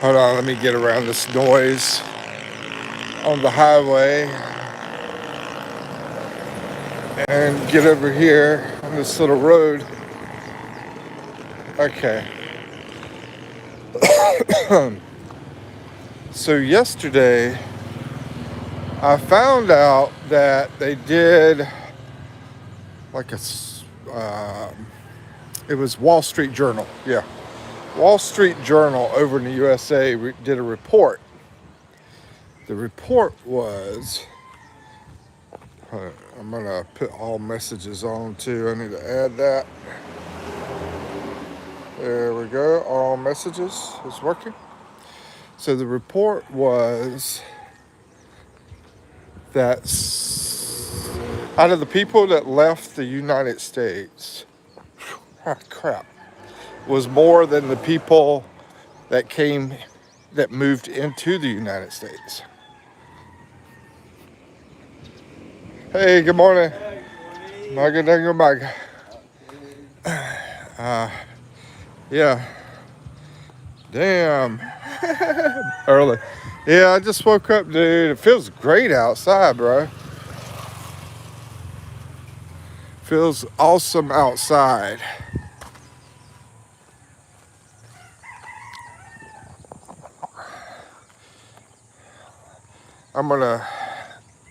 Hold on, let me get around this noise on the highway and get over here on this little road. Okay. So yesterday I found out that they did like it was Wall Street Journal. Yeah. Wall Street Journal over in the USA did a report. The report was, I'm going to put all messages on too. I need to add that. There we go. All messages is working. So the report was that out of the people that left the United States, crap, was more than the people that moved into the United States. Hey, good morning. Magandang umaga. Yeah. Damn. Early. Yeah, I just woke up, dude. It feels great outside, bro. Feels awesome outside. I'm gonna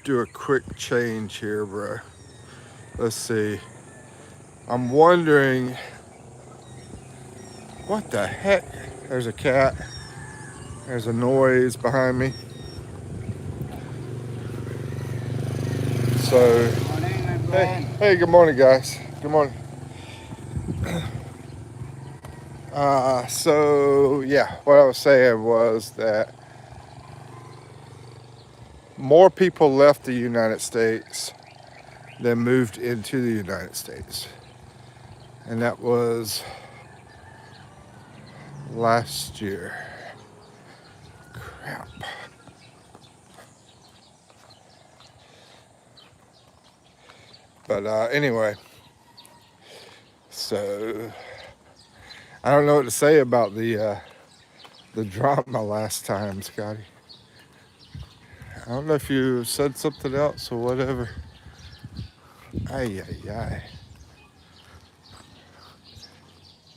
do a quick change here, bro. Let's see. I'm wondering, what the heck? There's a cat. There's a noise behind me. So, hey, good morning, guys. Good morning. So yeah, what I was saying was that more people left the United States than moved into the United States. And that was last year. Crap. But anyway, so I don't know what to say about the drama last time, Scotty. I don't know if you said something else or whatever. Ay, ay, ay.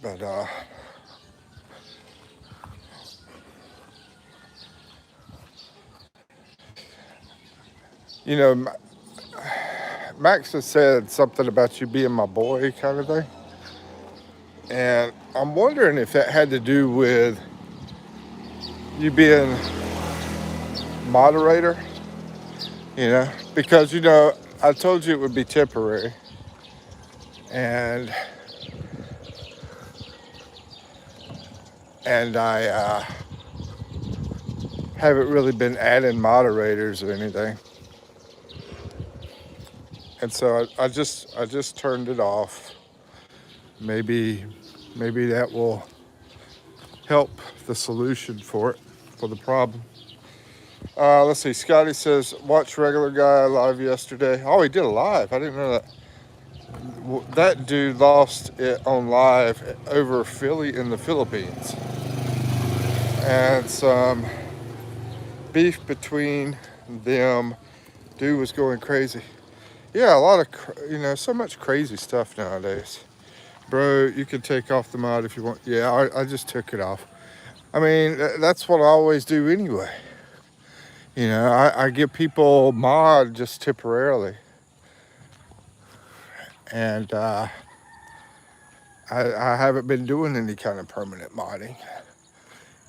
But you know, Max has said something about you being my boy kind of thing. And I'm wondering if that had to do with you being moderator, because, I told you it would be temporary. And I haven't really been adding moderators or anything. And so I just turned it off. Maybe that will help the solution for the problem. Let's see. Scotty says, watch regular guy live yesterday. Oh, he did a live. I didn't know that. That dude lost it on live over Philly in the Philippines. And some beef between them. Dude was going crazy. Yeah, a lot of, so much crazy stuff nowadays. Bro, you can take off the mod if you want. Yeah, I just took it off. I mean, that's what I always do anyway. I give people mod just temporarily. And I haven't been doing any kind of permanent modding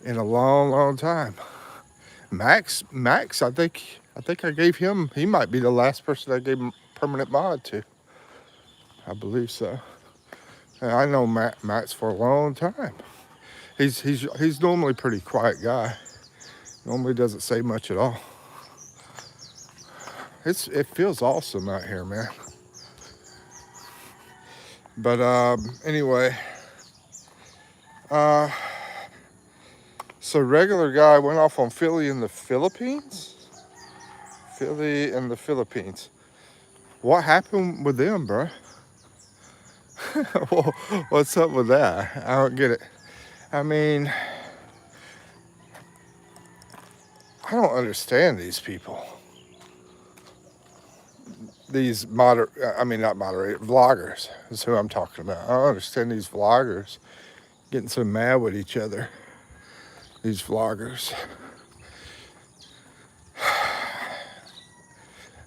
in a long, long time. Max, I think I gave him, he might be the last person I gave permanent mod to. I believe so. And I know Max for a long time. He's normally a pretty quiet guy. Normally doesn't say much at all. It feels awesome out here, man. But anyway, so regular guy went off on Philly in the Philippines. Philly in the Philippines. What happened with them, bro? Well, what's up with that? I don't get it. I mean, don't understand these people. These not moderate, vloggers is who I'm talking about. I don't understand these vloggers getting so mad with each other. These vloggers.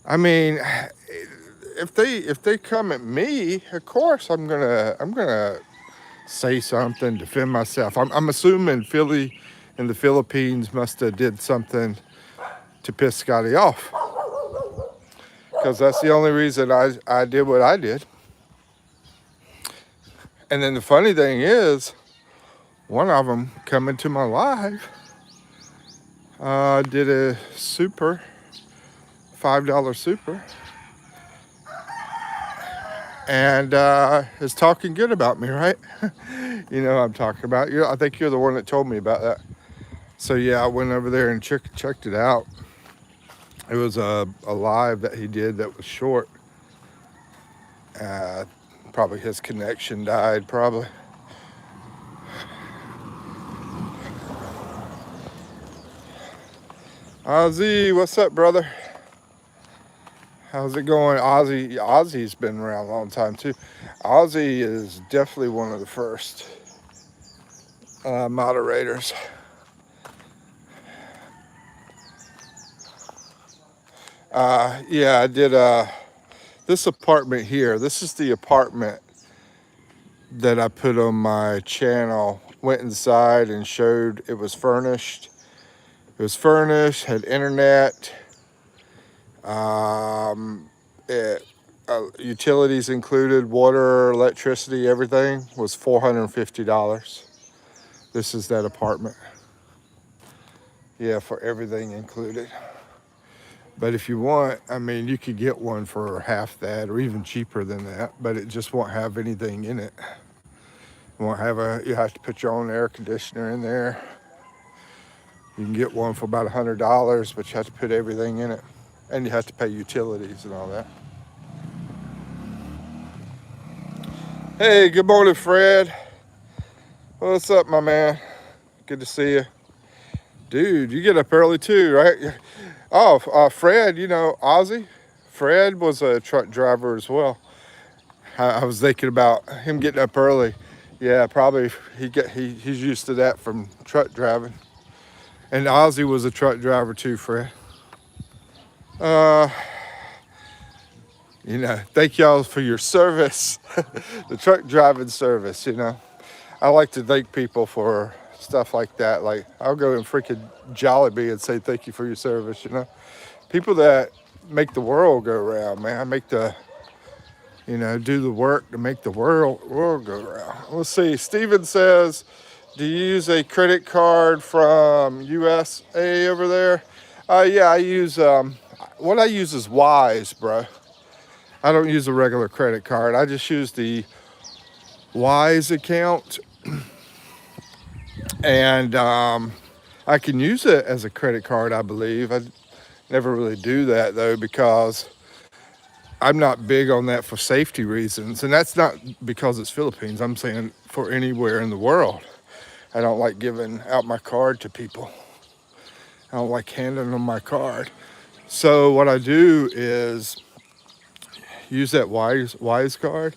I mean, if they come at me, of course I'm gonna say something, defend myself. I'm assuming Philly in the Philippines must have did something to piss Scotty off, because that's the only reason I did what I did. And then the funny thing is, one of them coming to my live did a super, $5 super, and is talking good about me, right? You know what I'm talking about. I think you're the one that told me about that. So yeah, I went over there and checked it out. It was a live that he did that was short. Probably his connection died, probably. Ozzy, what's up, brother? How's it going? Ozzy's been around a long time too. Ozzy is definitely one of the first moderators. Yeah, I did this apartment here. This is the apartment that I put on my channel. Went inside and showed it was furnished. It was furnished, had internet, utilities included, water, electricity, everything was $450. This is that apartment. Yeah, for everything included. But if you want, I mean, you could get one for half that or even cheaper than that, but it just won't have anything in it. You have to put your own air conditioner in there. You can get one for about $100, but you have to put everything in it. And you have to pay utilities and all that. Hey, good morning, Fred. What's up, my man? Good to see you. Dude, you get up early too, right? Oh, Fred, you know, Ozzy? Fred was a truck driver as well. I was thinking about him getting up early. Yeah, probably he's used to that from truck driving. And Ozzy was a truck driver too, Fred. You know, thank y'all for your service, the truck driving service, you know. I like to thank people for stuff like that. Like, I'll go in freaking Jollibee and say thank you for your service, you know. People that make the world go round, man. Do the work to make the world go round. Let's see. Steven says, do you use a credit card from USA over there? Yeah, I use, what I use is Wise, bro. I don't use a regular credit card. I just use the Wise account. And I can use it as a credit card, I believe. I never really do that, though, because I'm not big on that for safety reasons. And that's not because it's Philippines. I'm saying for anywhere in the world. I don't like giving out my card to people. I don't like handing them my card. So what I do is use that Wise card,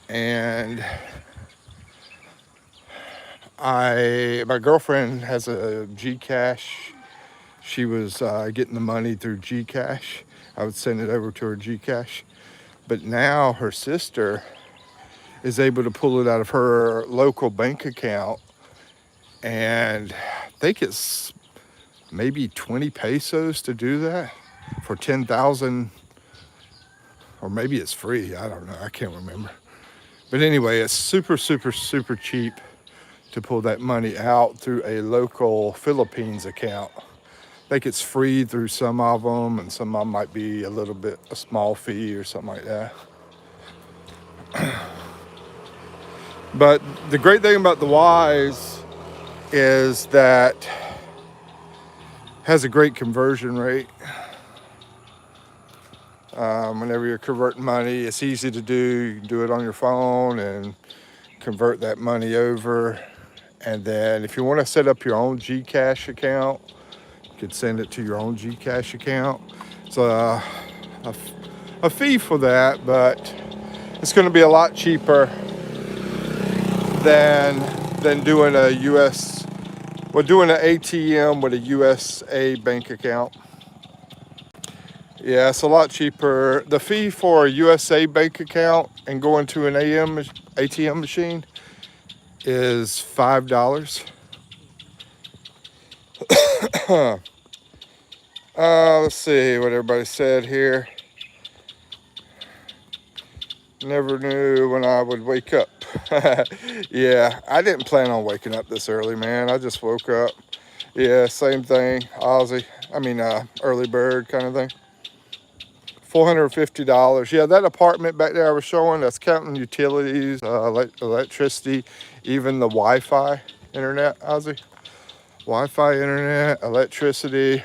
and my girlfriend has a Gcash. She was getting the money through Gcash. I would send it over to her Gcash. But now her sister is able to pull it out of her local bank account, and I think it's maybe 20 pesos to do that for 10,000, or maybe it's free. I don't know. I can't remember. But anyway, it's super, super, super cheap to pull that money out through a local Philippines account. I think it's free through some of them, and some of them might be a small fee or something like that. But the great thing about the Wise is that it has a great conversion rate. Whenever you're converting money, it's easy to do. You can do it on your phone and convert that money over. And then if you want to set up your own Gcash account, You could send it to your own Gcash account. It's a fee for that, but it's going to be a lot cheaper than doing a doing an ATM with a USA bank account. Yeah, it's a lot cheaper. The fee for a USA bank account and going to an ATM machine is $5. Let's see what everybody said here. Never knew when I would wake up. Yeah, I didn't plan on waking up this early, man. I just woke up. Yeah, same thing. Early bird kind of thing. $450. Yeah, that apartment back there I was showing, that's counting utilities, electricity, even the Wi-Fi internet, Ozzy. Wi-Fi internet, electricity,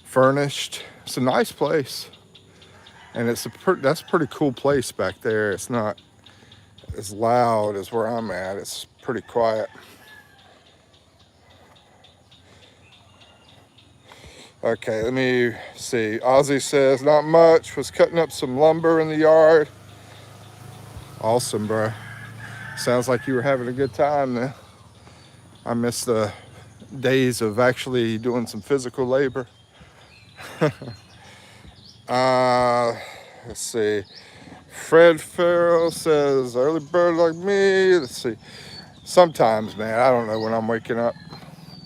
furnished. It's a nice place. And that's a pretty cool place back there. It's not as loud as where I'm at. It's pretty quiet. Okay, let me see. Ozzy says, not much. Was cutting up some lumber in the yard. Awesome, bro. Sounds like you were having a good time then. I miss the days of actually doing some physical labor. Let's see. Fred Farrell says, early bird like me. Let's see. Sometimes, man, I don't know when I'm waking up.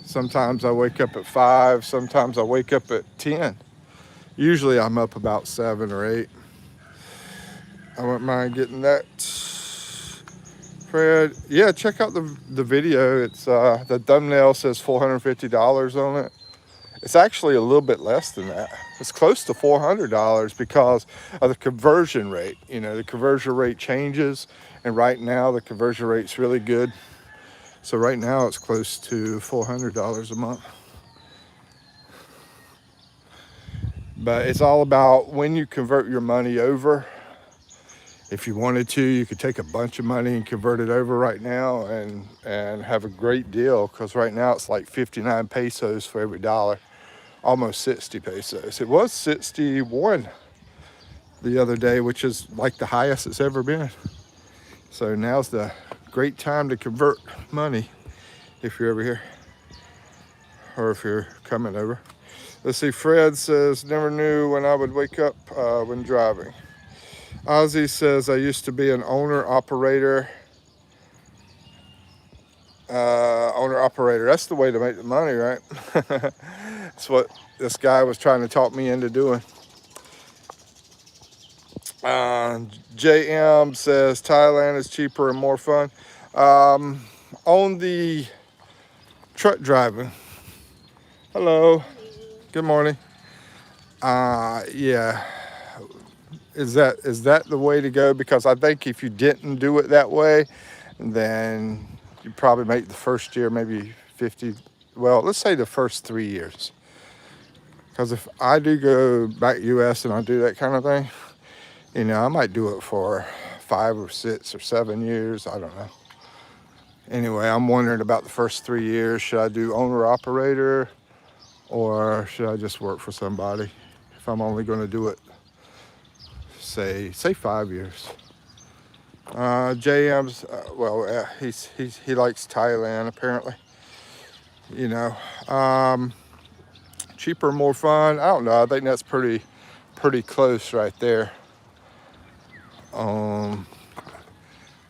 Sometimes I wake up at 5. Sometimes I wake up at 10. Usually I'm up about 7 or 8. I wouldn't mind getting that. Fred, yeah, check out the video. It's the thumbnail says $450 on it. It's actually a little bit less than that. It's close to $400 because of the conversion rate. You know, the conversion rate changes, and right now the conversion rate's really good. So right now it's close to $400 a month. But it's all about when you convert your money over. If you wanted to, you could take a bunch of money and convert it over right now and have a great deal, because right now it's like 59 pesos for every dollar, almost 60 pesos. It was 61 the other day, which is like the highest it's ever been. So now's the great time to convert money if you're over here or if you're coming over. Let's see, Fred says, never knew when I would wake up when driving. Ozzy says, I used to be an owner-operator. That's the way to make the money, right? That's what this guy was trying to talk me into doing. JM says, Thailand is cheaper and more fun. On the truck driving. Hello. Good morning. Yeah. Is that the way to go? Because I think if you didn't do it that way, then you probably make the first year maybe 50. Well, let's say the first 3 years. Because if I do go back US and I do that kind of thing, you know, I might do it for 5 or 6 or 7 years. I don't know. Anyway, I'm wondering about the first 3 years. Should I do owner-operator, or should I just work for somebody if I'm only going to do it, say 5 years? JM's, he likes Thailand apparently. You know, cheaper, more fun. I don't know. I think that's pretty close right there.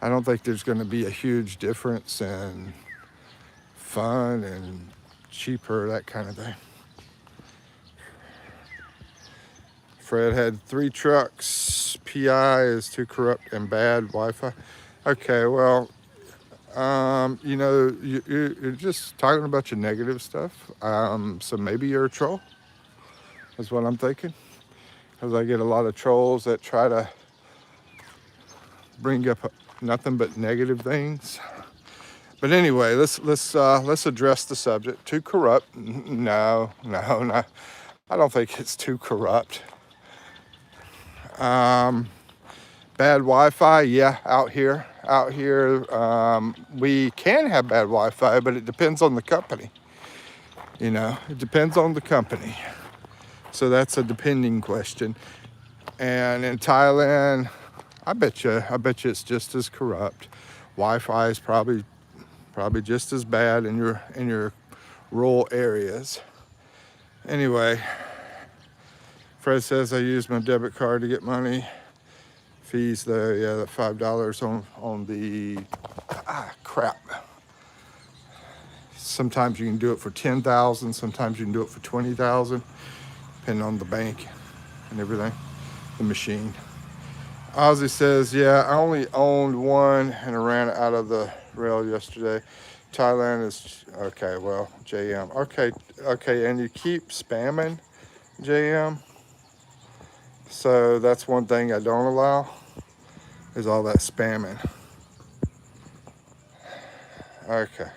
I don't think there's going to be a huge difference in fun and cheaper, that kind of thing. Fred had 3 trucks. PI is too corrupt and bad Wi-Fi. Okay, well, you know, you're just talking about your negative stuff. So maybe you're a troll. That's what I'm thinking. Because I get a lot of trolls that try to bring up nothing but negative things. But anyway, let's address the subject. Too corrupt? No. I don't think it's too corrupt. Bad Wi-Fi, yeah, out here, we can have bad Wi-Fi, but it depends on the company. You know, it depends on the company. So that's a depending question. And in Thailand, I bet you it's just as corrupt. Wi-Fi is probably just as bad in your rural areas. Anyway, Fred says I used my debit card to get money. Fees though, yeah, that $5 on the crap. Sometimes you can do it for 10,000. Sometimes you can do it for 20,000, depending on the bank and everything, the machine. Ozzy says, yeah, I only owned one and I ran out of the rail yesterday. Thailand is okay. Well, JM, okay, and you keep spamming JM. So that's one thing I don't allow is all that spamming. Okay.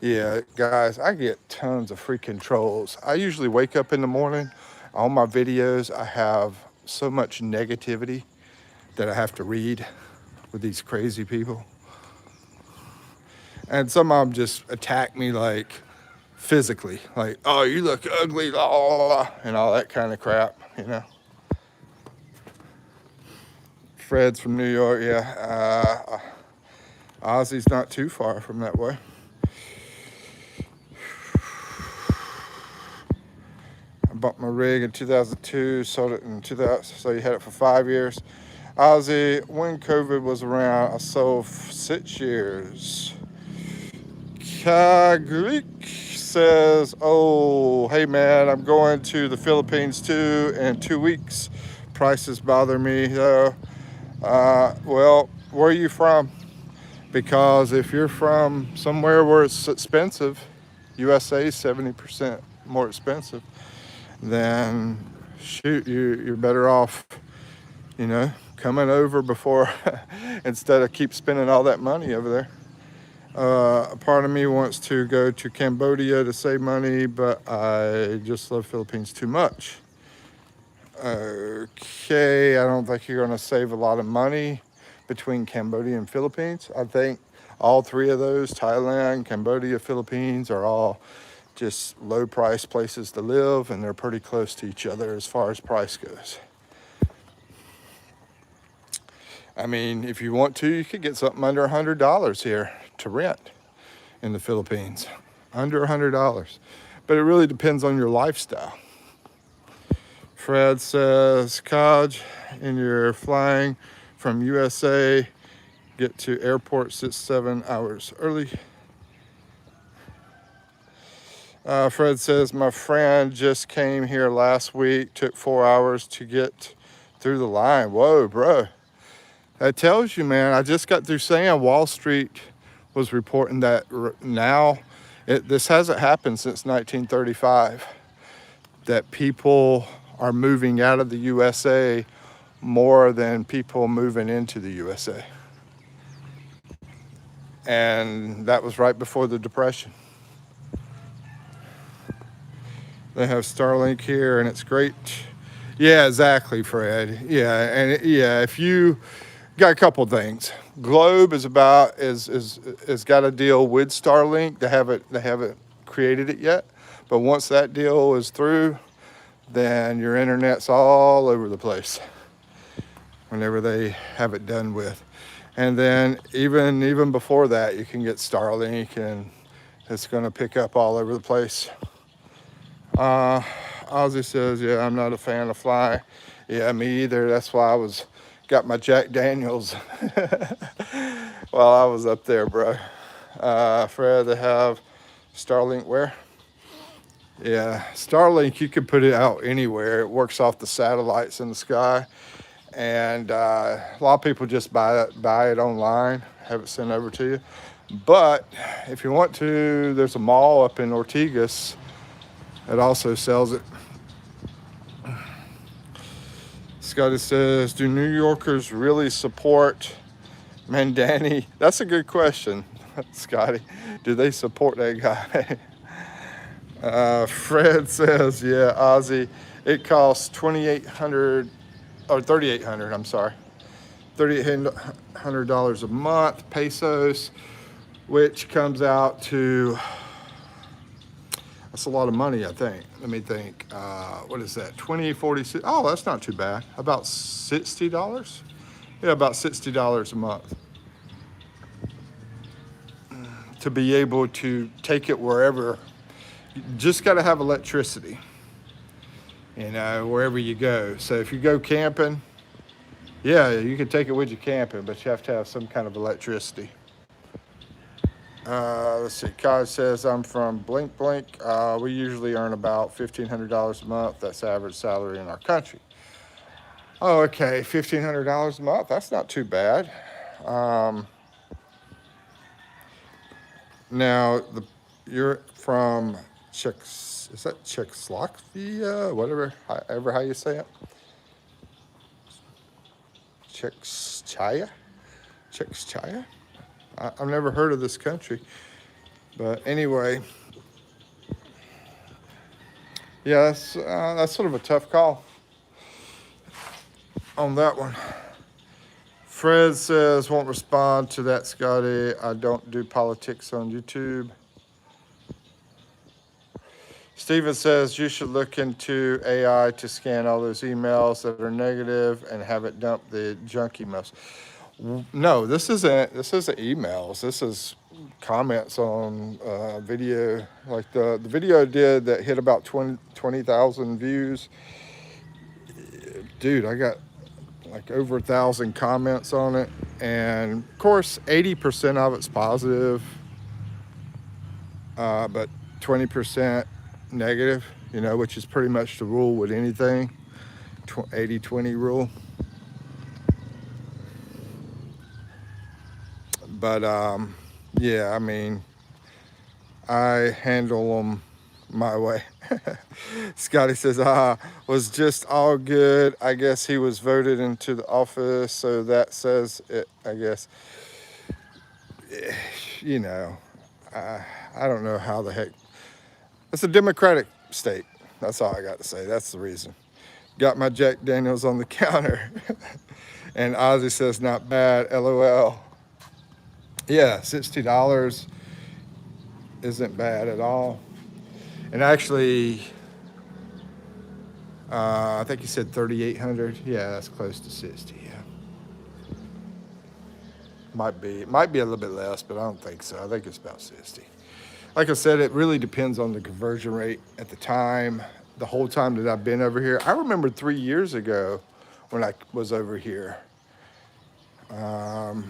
Yeah, guys, I get tons of freaking trolls. I usually wake up in the morning. On my videos, I have so much negativity that I have to read with these crazy people. And some of them just attack me like physically, like, oh, you look ugly, la, la, la, and all that kind of crap, you know. Fred's from New York, yeah. Ozzy's not too far from that way. I bought my rig in 2002, sold it in 2000, so you had it for 5 years. Ozzy, when COVID was around, I sold 6 years. Kagrik says, oh, hey man, I'm going to the Philippines too in 2 weeks. Prices bother me though. Well, where are you from? Because if you're from somewhere where it's expensive, USA is 70% more expensive, then shoot, you're better off, you know, coming over before instead of keep spending all that money over there. A part of me wants to go to Cambodia to save money, but I just love Philippines too much. Okay, I don't think you're going to save a lot of money between Cambodia and Philippines. I think all three of those, Thailand, Cambodia, Philippines, are all just low price places to live, and they're pretty close to each other as far as price goes. I mean, if you want to, you could get something under $100 here to rent in the Philippines. Under $100. But it really depends on your lifestyle. Fred says, Kaj, and you're flying from USA, get to airport 6-7 hours early. Fred says, my friend just came here last week, took 4 hours to get through the line. Whoa, bro. That tells you, man, I just got through saying Wall Street was reporting that now, this hasn't happened since 1935, that people are moving out of the USA more than people moving into the USA. And that was right before the Depression. They have Starlink here and it's great. Yeah, exactly, Fred. Yeah, and if you got a couple things. Globe is got a deal with Starlink. They haven't created it yet. But once that deal is through, then your internet's all over the place whenever they have it done with. And then even before that, you can get Starlink, and it's going to pick up all over the place. Ozzy says, yeah, I'm not a fan of flying. Yeah, me either. That's why I got my Jack Daniels while I was up there, bro. Fred, they have Starlink where? Yeah, Starlink, you can put it out anywhere. It works off the satellites in the sky. And a lot of people just buy it online, have it sent over to you. But if you want to, there's a mall up in Ortigas that also sells it. Scotty says, do New Yorkers really support Mandani? That's a good question, Scotty. Do they support that guy? Fred says, yeah, Ozzy, it costs $2,800 or $3,800, I'm sorry. $3,800 a month, pesos. which comes out to, that's a lot of money, I think. Let me think. What is that? 20, 46. Oh, that's not too bad. About $60? Yeah, about $60 a month to be able to take it wherever. You just got to have electricity, wherever you go. So if you go camping, yeah, you can take it with you camping, but you have to have some kind of electricity. Let's see. Kai says, I'm from Blink Blink. We usually earn about $1,500 a month. That's the average salary in our country. Oh, okay. $1,500 a month. That's not too bad. Um, now, you're from is that Czechoslovakia? Whatever, how you say it? Czechia? Czechia? I've never heard of this country. But anyway, yeah, that's sort of a tough call on that one. Fred says, won't respond to that, Scotty. I don't do politics on YouTube. Steven says, you should look into AI to scan all those emails that are negative and have it dump the junk emails. No, this isn't emails. This is comments on video. Like the video I did that hit about 20,000 views. Dude, I got like over 1,000 comments on it. And of course, 80% of it's positive, but 20% negative, which is pretty much the rule with anything, 80-20 rule. But yeah, I mean, I handle them my way. Scotty says, was just all good. I guess he was voted into the office, so that says it, I guess. I don't know how the heck. It's a Democratic state. That's all I got to say. That's the reason. Got my Jack Daniels on the counter. And Ozzy says, not bad, LOL. Yeah, $60 isn't bad at all. And actually, I think he said 3,800. Yeah, that's close to 60. Yeah, might be a little bit less, but I don't think so. I think it's about 60. Like I said, it really depends on the conversion rate at the time. The whole time that I've been over here, I remember 3 years ago when I was over here. The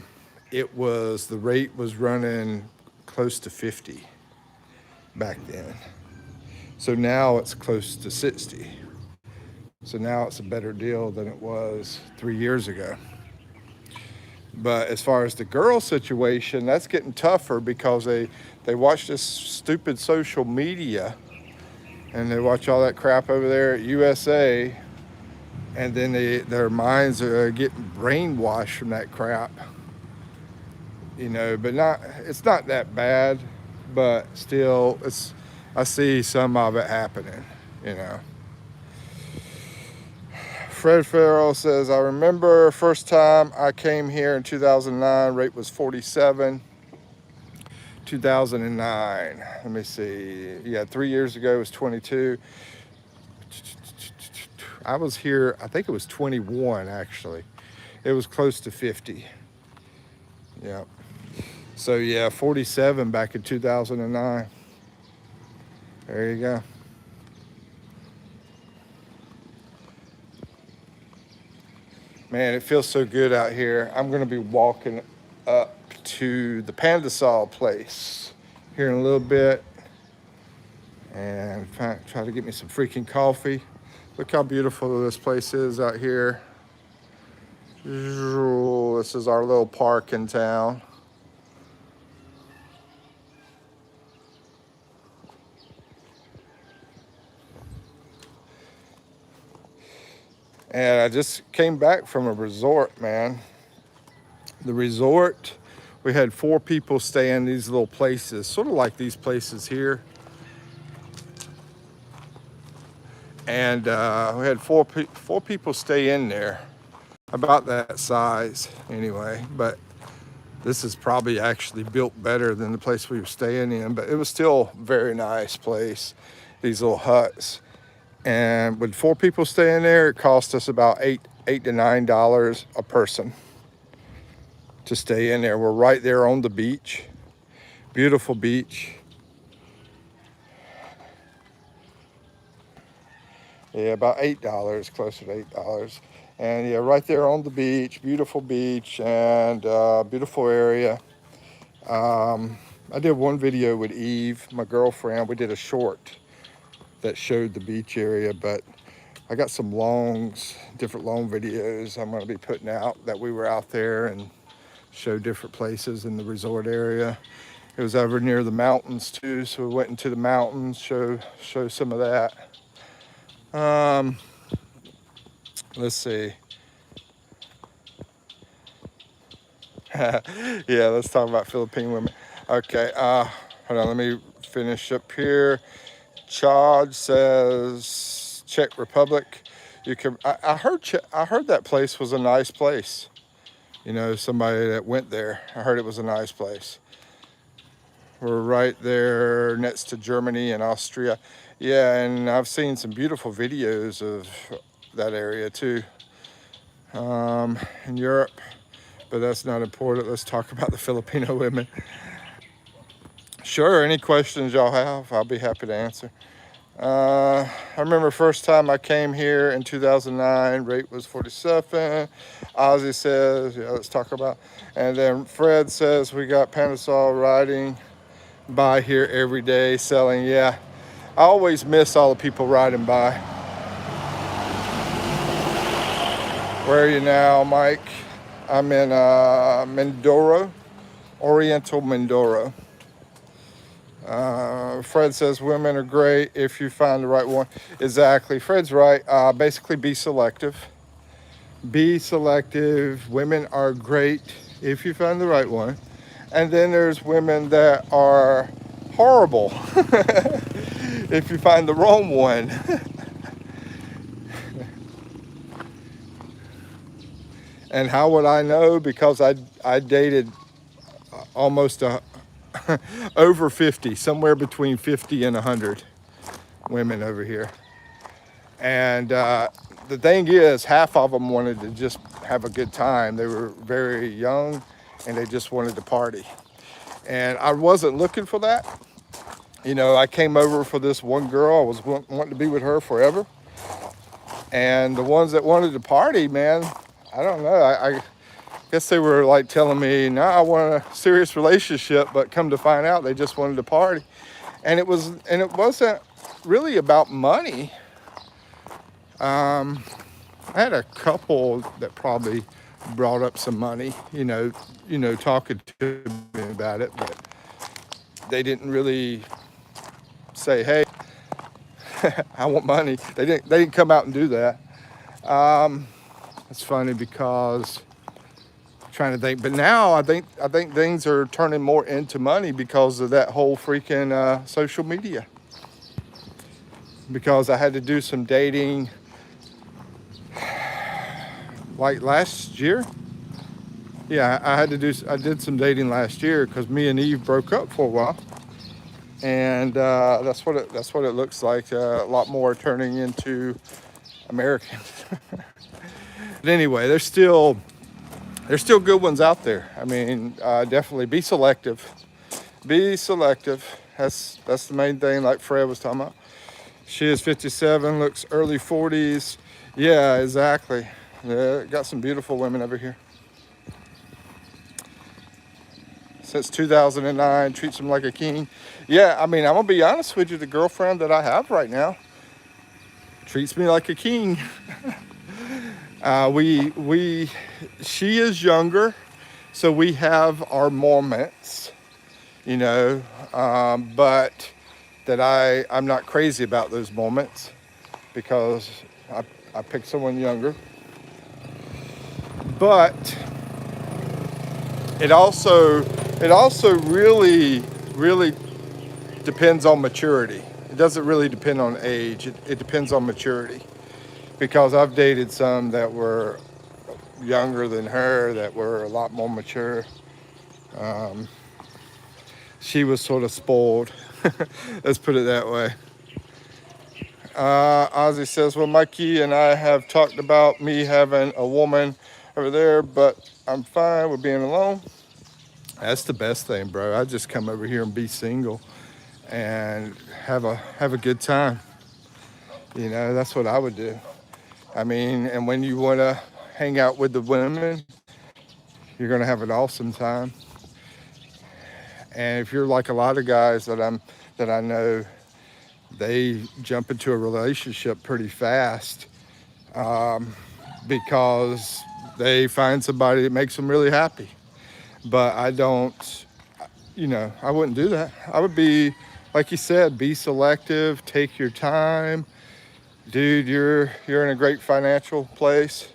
rate was running close to 50 back then. So now it's close to 60. So now it's a better deal than it was 3 years ago. But as far as the girl situation, that's getting tougher because they watch this stupid social media and they watch all that crap over there at USA, and then their minds are getting brainwashed from that crap. But it's not that bad, but still I see some of it happening, Fred Farrell says, I remember first time I came here in 2009, rate was 47. 2009, let me see. Yeah, 3 years ago it was 22. I was here, I think it was 21 actually. It was close to 50. Yeah. So yeah, 47 back in 2009. There you go. Man, it feels so good out here. I'm gonna be walking up to the Pandasol place here in a little bit and try to get me some freaking coffee. Look how beautiful this place is out here. This is our little park in town. And I just came back from a resort, man. The resort, we had 4 people stay in these little places, sort of like these places here. And we had four people stay in there, about that size anyway. But This is probably actually built better than the place we were staying in, but it was still a very nice place. These little huts. And with 4 people staying there, it cost us about $8 to $9 a person to stay in there. We're right there on the beach. Beautiful beach. Yeah, about $8, closer to $8. And yeah, right there on the beach, beautiful beach, and beautiful area. I did one video with Eve, my girlfriend. We did a short that showed the beach area, but I got some different long videos I'm gonna be putting out that we were out there and show different places in the resort area. It was over near the mountains too, so we went into the mountains, show some of that. Let's see. Yeah, let's talk about Philippine women. Okay, hold on, let me finish up here. Chad says Czech Republic. You can. I heard that place was a nice place. You know, somebody that went there. I heard it was a nice place. We're right there next to Germany and Austria. Yeah, and I've seen some beautiful videos of that area too. In Europe, but that's not important. Let's talk about the Filipino women. Sure, any questions y'all have, I'll be happy to answer. I remember first time I came here in 2009, rate was 47. Ozzy says, yeah, let's talk about. And then Fred says, we got Panasol riding by here every day selling. Yeah, I always miss all the people riding by. Where are you now, Mike? I'm in Mindoro, Oriental Mindoro. Fred says women are great if you find the right one. Exactly, Fred's right. Basically, be selective. Be selective. Women are great if you find the right one. And then there's women that are horrible if you find the wrong one. And how would I know? Because I dated almost over 50, somewhere between 50 and 100 women over here. And the thing is, half of them wanted to just have a good time. They were very young and they just wanted to party. And I wasn't looking for that. You know, I came over for this one girl. I was wanting to be with her forever. And the ones that wanted to party, man, I don't know. I guess they were like telling me, no, I want a serious relationship, but come to find out they just wanted to party. And it wasn't really about money. I had a couple that probably brought up some money, you know, talking to me about it, but they didn't really say, hey, I want money. They didn't come out and do that. It's funny because I'm trying to think, but now I think things are turning more into money because of that whole freaking social media. Because I had to do some dating like last year. Yeah, I did some dating last year because me and Eve broke up for a while, and that's what it looks like. A lot more turning into Americans. But anyway, there's still good ones out there. I mean, definitely be selective. Be selective. That's the main thing. Like Fred was talking about. She is 57, looks early 40s. Yeah, exactly. Yeah, got some beautiful women over here. Since 2009, treats them like a king. Yeah, I mean, I'm gonna be honest with you. The girlfriend that I have right now treats me like a king. She is younger, so we have our moments, you know, but that I'm not crazy about those moments because I picked someone younger. But it also really depends on maturity. It doesn't really depend on age. It depends on maturity. Because I've dated some that were younger than her, that were a lot more mature. She was sort of spoiled. Let's put it that way. Ozzy says, well, Mikey and I have talked about me having a woman over there, but I'm fine with being alone. That's the best thing, bro. I just come over here and be single and have a good time. You know, that's what I would do. I mean, and when you want to hang out with the women, you're going to have an awesome time. And if you're like a lot of guys that I know, they jump into a relationship pretty fast because they find somebody that makes them really happy. But I don't, I wouldn't do that. I would be, like you said, be selective, take your time. Dude, you're in a great financial place.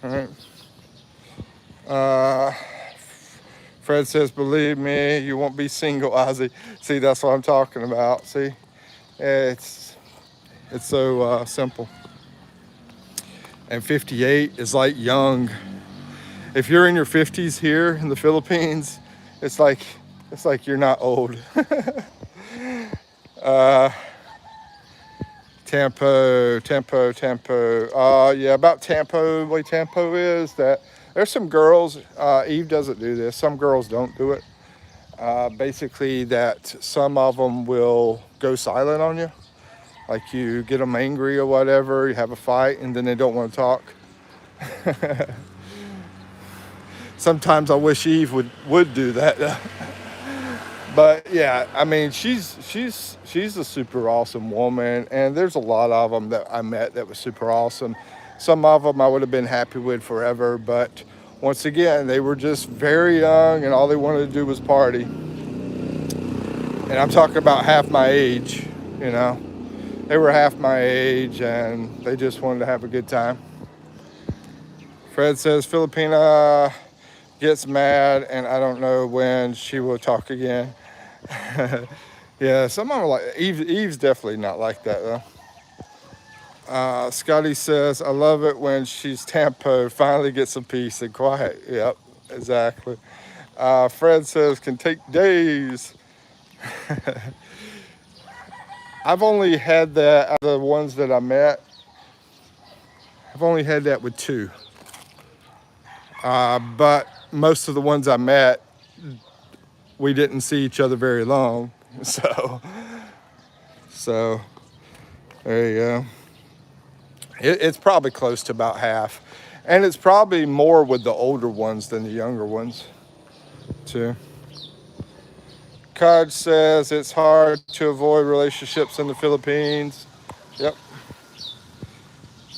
All right. Fred says, believe me, you won't be single, Ozzy. See, that's what I'm talking about. See, it's so simple. And 58 is like young. If you're in your 50s here in the Philippines, it's like you're not old. Tempo. Yeah, about tempo. The way tempo is that there's some girls, Eve doesn't do this. Some girls don't do it. Basically that some of them will go silent on you. Like you get them angry or whatever, you have a fight and then they don't want to talk. Sometimes I wish Eve would do that. But yeah, I mean, she's a super awesome woman, and there's a lot of them that I met that was super awesome. Some of them I would have been happy with forever, but once again, they were just very young, and all they wanted to do was party. And I'm talking about half my age, you know. They were half my age, and they just wanted to have a good time. Fred says, Filipina gets mad, and I don't know when she will talk again. Yeah, some of them are like, Eve's definitely not like that, though. Scotty says, I love it when she's tampo, finally get some peace and quiet. Yep, exactly. Fred says, can take days. I've only had that, out of the ones that I met, I've only had that with 2. But most of the ones I met, we didn't see each other very long. So there you go. It's probably close to about half. And it's probably more with the older ones than the younger ones, too. Kaj says it's hard to avoid relationships in the Philippines. Yep.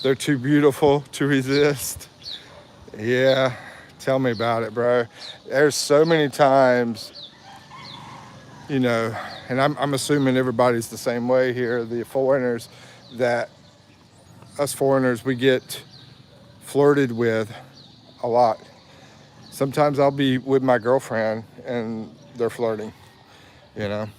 They're too beautiful to resist. Yeah, tell me about it, bro. There's so many times, you know, and I'm assuming everybody's the same way here, the foreigners, that us foreigners, we get flirted with a lot. Sometimes I'll be with my girlfriend and they're flirting, you know.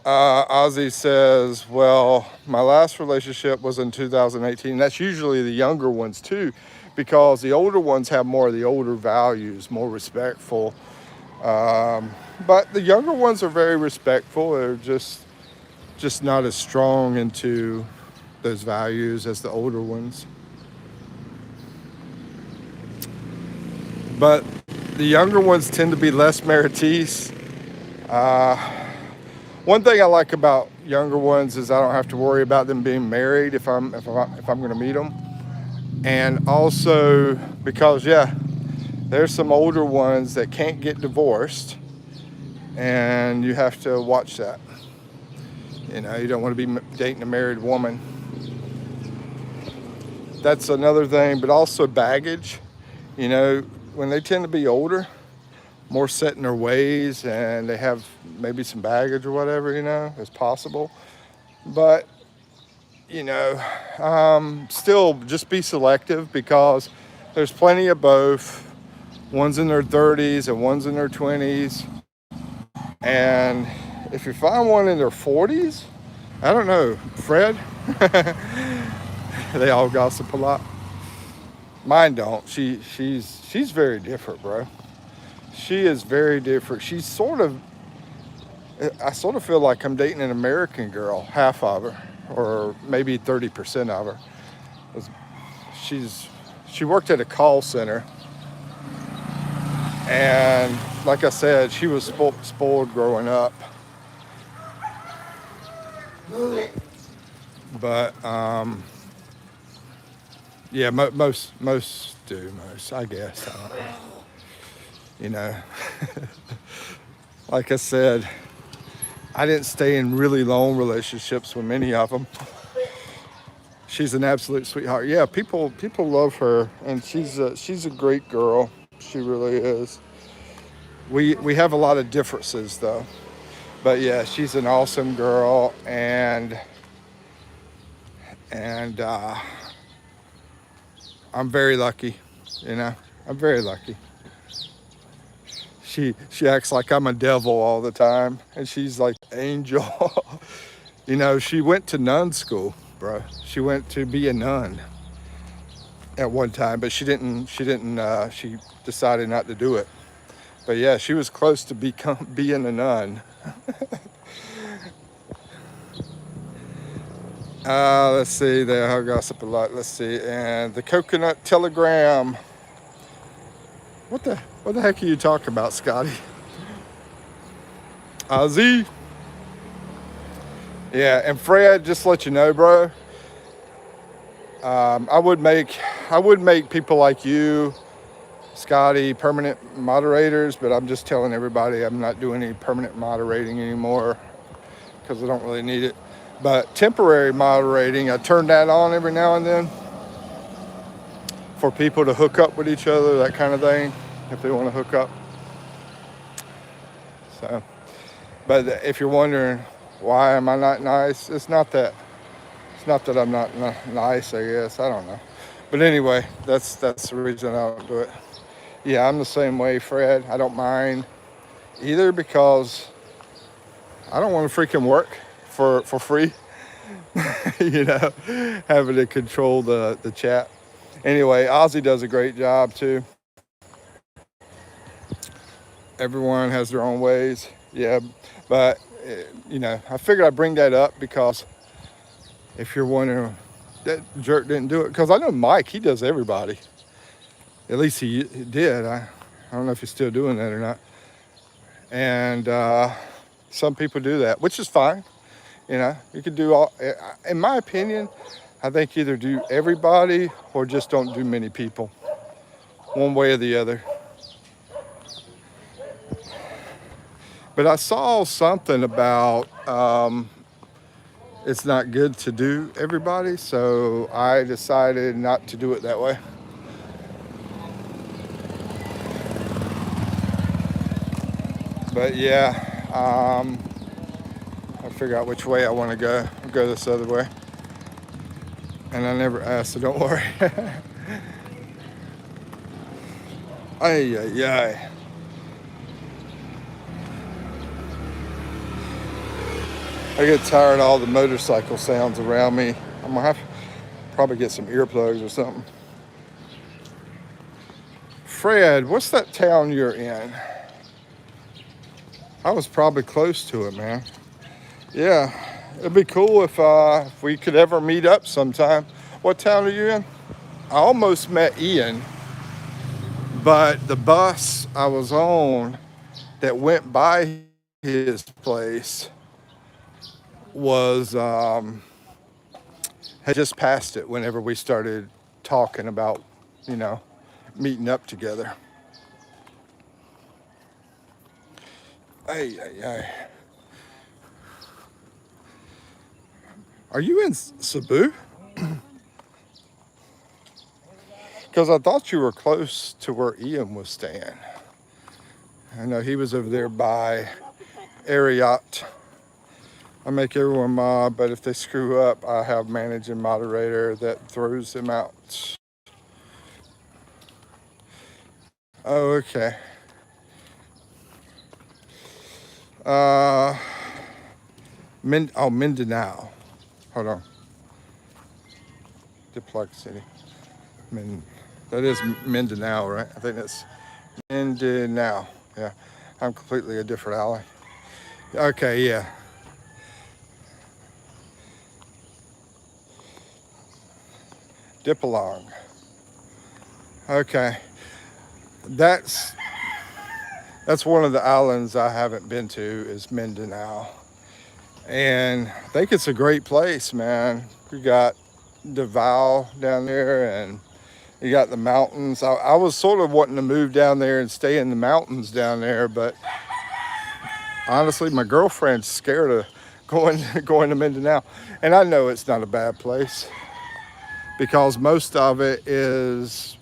Ozzy says, well, my last relationship was in 2018. That's usually the younger ones too, because the older ones have more of the older values, more respectful. But the younger ones are very respectful. They're just not as strong into those values as the older ones. But the younger ones tend to be less maritis. One thing I like about younger ones is I don't have to worry about them being married if I'm going to meet them. And also because, yeah, there's some older ones that can't get divorced, and you have to watch that. You know, you don't want to be dating a married woman. That's another thing, but also baggage. You know, when they tend to be older, more set in their ways, and they have maybe some baggage or whatever, you know, it's possible. But, you know, still just be selective, because there's plenty of both. One's in their 30s and one's in their 20s. And if you find one in their 40s, I don't know, Fred, they all gossip a lot. Mine don't. She's very different, bro. She is very different. She's sort of. I sort of feel like I'm dating an American girl, half of her, or maybe 30% of her. She's she worked at a call center, and like I said, she was spoiled growing up. But yeah, most do most. I guess I don't know. You know, like I said, I didn't stay in really long relationships with many of them. She's an absolute sweetheart. Yeah, people love her, and she's a great girl. She really is. We have a lot of differences though, but yeah, she's an awesome girl, and I'm very lucky. You know, I'm very lucky. She acts like I'm a devil all the time, and she's like angel. You know, she went to nun school, bro. She went to be a nun at one time, but she decided not to do it. But yeah, she was close to being a nun. Let's see, there, I gossip a lot. Let's see, and the coconut telegram. What the heck are you talking about, Scotty? Ozzy. Yeah, and Fred, just to let you know, bro. Um, I would make I would make people like you, Scotty, permanent moderators, but I'm just telling everybody I'm not doing any permanent moderating anymore because I don't really need it. But temporary moderating, I turn that on every now and then for people to hook up with each other, that kind of thing, if they want to hook up. So, but if you're wondering why am I not nice, it's not that I'm not nice. I guess I don't know. But anyway, that's the reason I don't do it. Yeah, I'm the same way, Fred. I don't mind either because I don't want to freaking work for free. You know, having to control the chat. Anyway, Ozzy does a great job too. Everyone has their own ways. Yeah, but you know, I figured I'd bring that up because if you're wondering, that jerk didn't do it. Because I know Mike, he does everybody. At least he did. I don't know if he's still doing that or not. And some people do that, which is fine. You know, you could do all. In my opinion, I think either do everybody or just don't do many people. One way or the other. But I saw something about it's not good to do everybody, so I decided not to do it that way. But yeah, I figure out which way I want to go. I'll go this other way. And I never asked, so don't worry. Ay, ay, ay. I get tired of all the motorcycle sounds around me. I'm gonna have to probably get some earplugs or something. Fred, what's that town you're in? I was probably close to it, man. Yeah, it'd be cool if we could ever meet up sometime. What town are you in? I almost met Ian, but the bus I was on that went by his place was had just passed it whenever we started talking about, you know, meeting up together. Ay, ay, ay. Are you in Cebu? Because I thought you were close to where Ian was staying. I know he was over there by Ariat. I make everyone mob, but if they screw up, I have managing moderator that throws them out. Oh, okay. Uh, Mindanao. Hold on. Diplomatic City. That is Mindanao, right? I think that's Mindanao. Yeah, I'm completely a different alley. Okay, yeah. Dipalong. Okay, that's that's one of the islands I haven't been to is Mindanao, and I think it's a great place, man. We got Davao down there, and you got the mountains. I was sort of wanting to move down there and stay in the mountains down there, but honestly, my girlfriend's scared of going going to Mindanao, and I know it's not a bad place because most of it is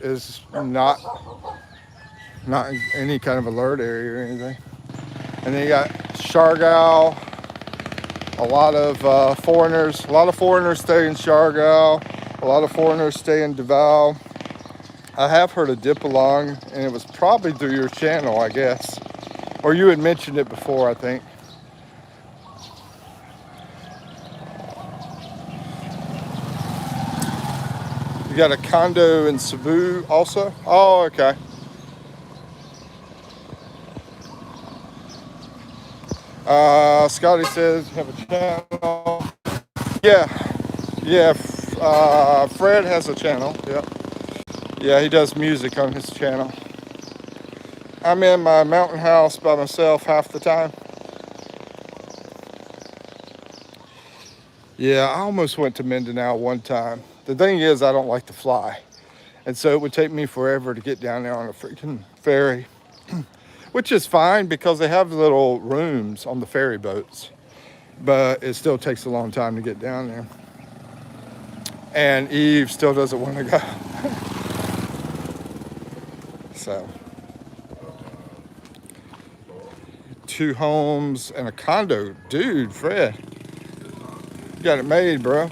not any kind of alert area or anything. And then you got Siargao. A lot of foreigners stay in Siargao. A lot of foreigners stay in Davao. I have heard of Dipalong, and it was probably through your channel, I guess. Or you had mentioned it before, I think. You got a condo in Cebu also? Oh, okay. Scotty says you have a channel. Yeah, yeah. Fred has a channel. Yeah, yeah. He does music on his channel. I'm in my mountain house by myself half the time. Yeah, I almost went to Mindanao one time. The thing is, I don't like to fly, and so it would take me forever to get down there on a freaking ferry, which is fine because they have little rooms on the ferry boats, but it still takes a long time to get down there. And Eve still doesn't want to go. So, 2 homes and a condo. Dude, Fred, you got it made, bro.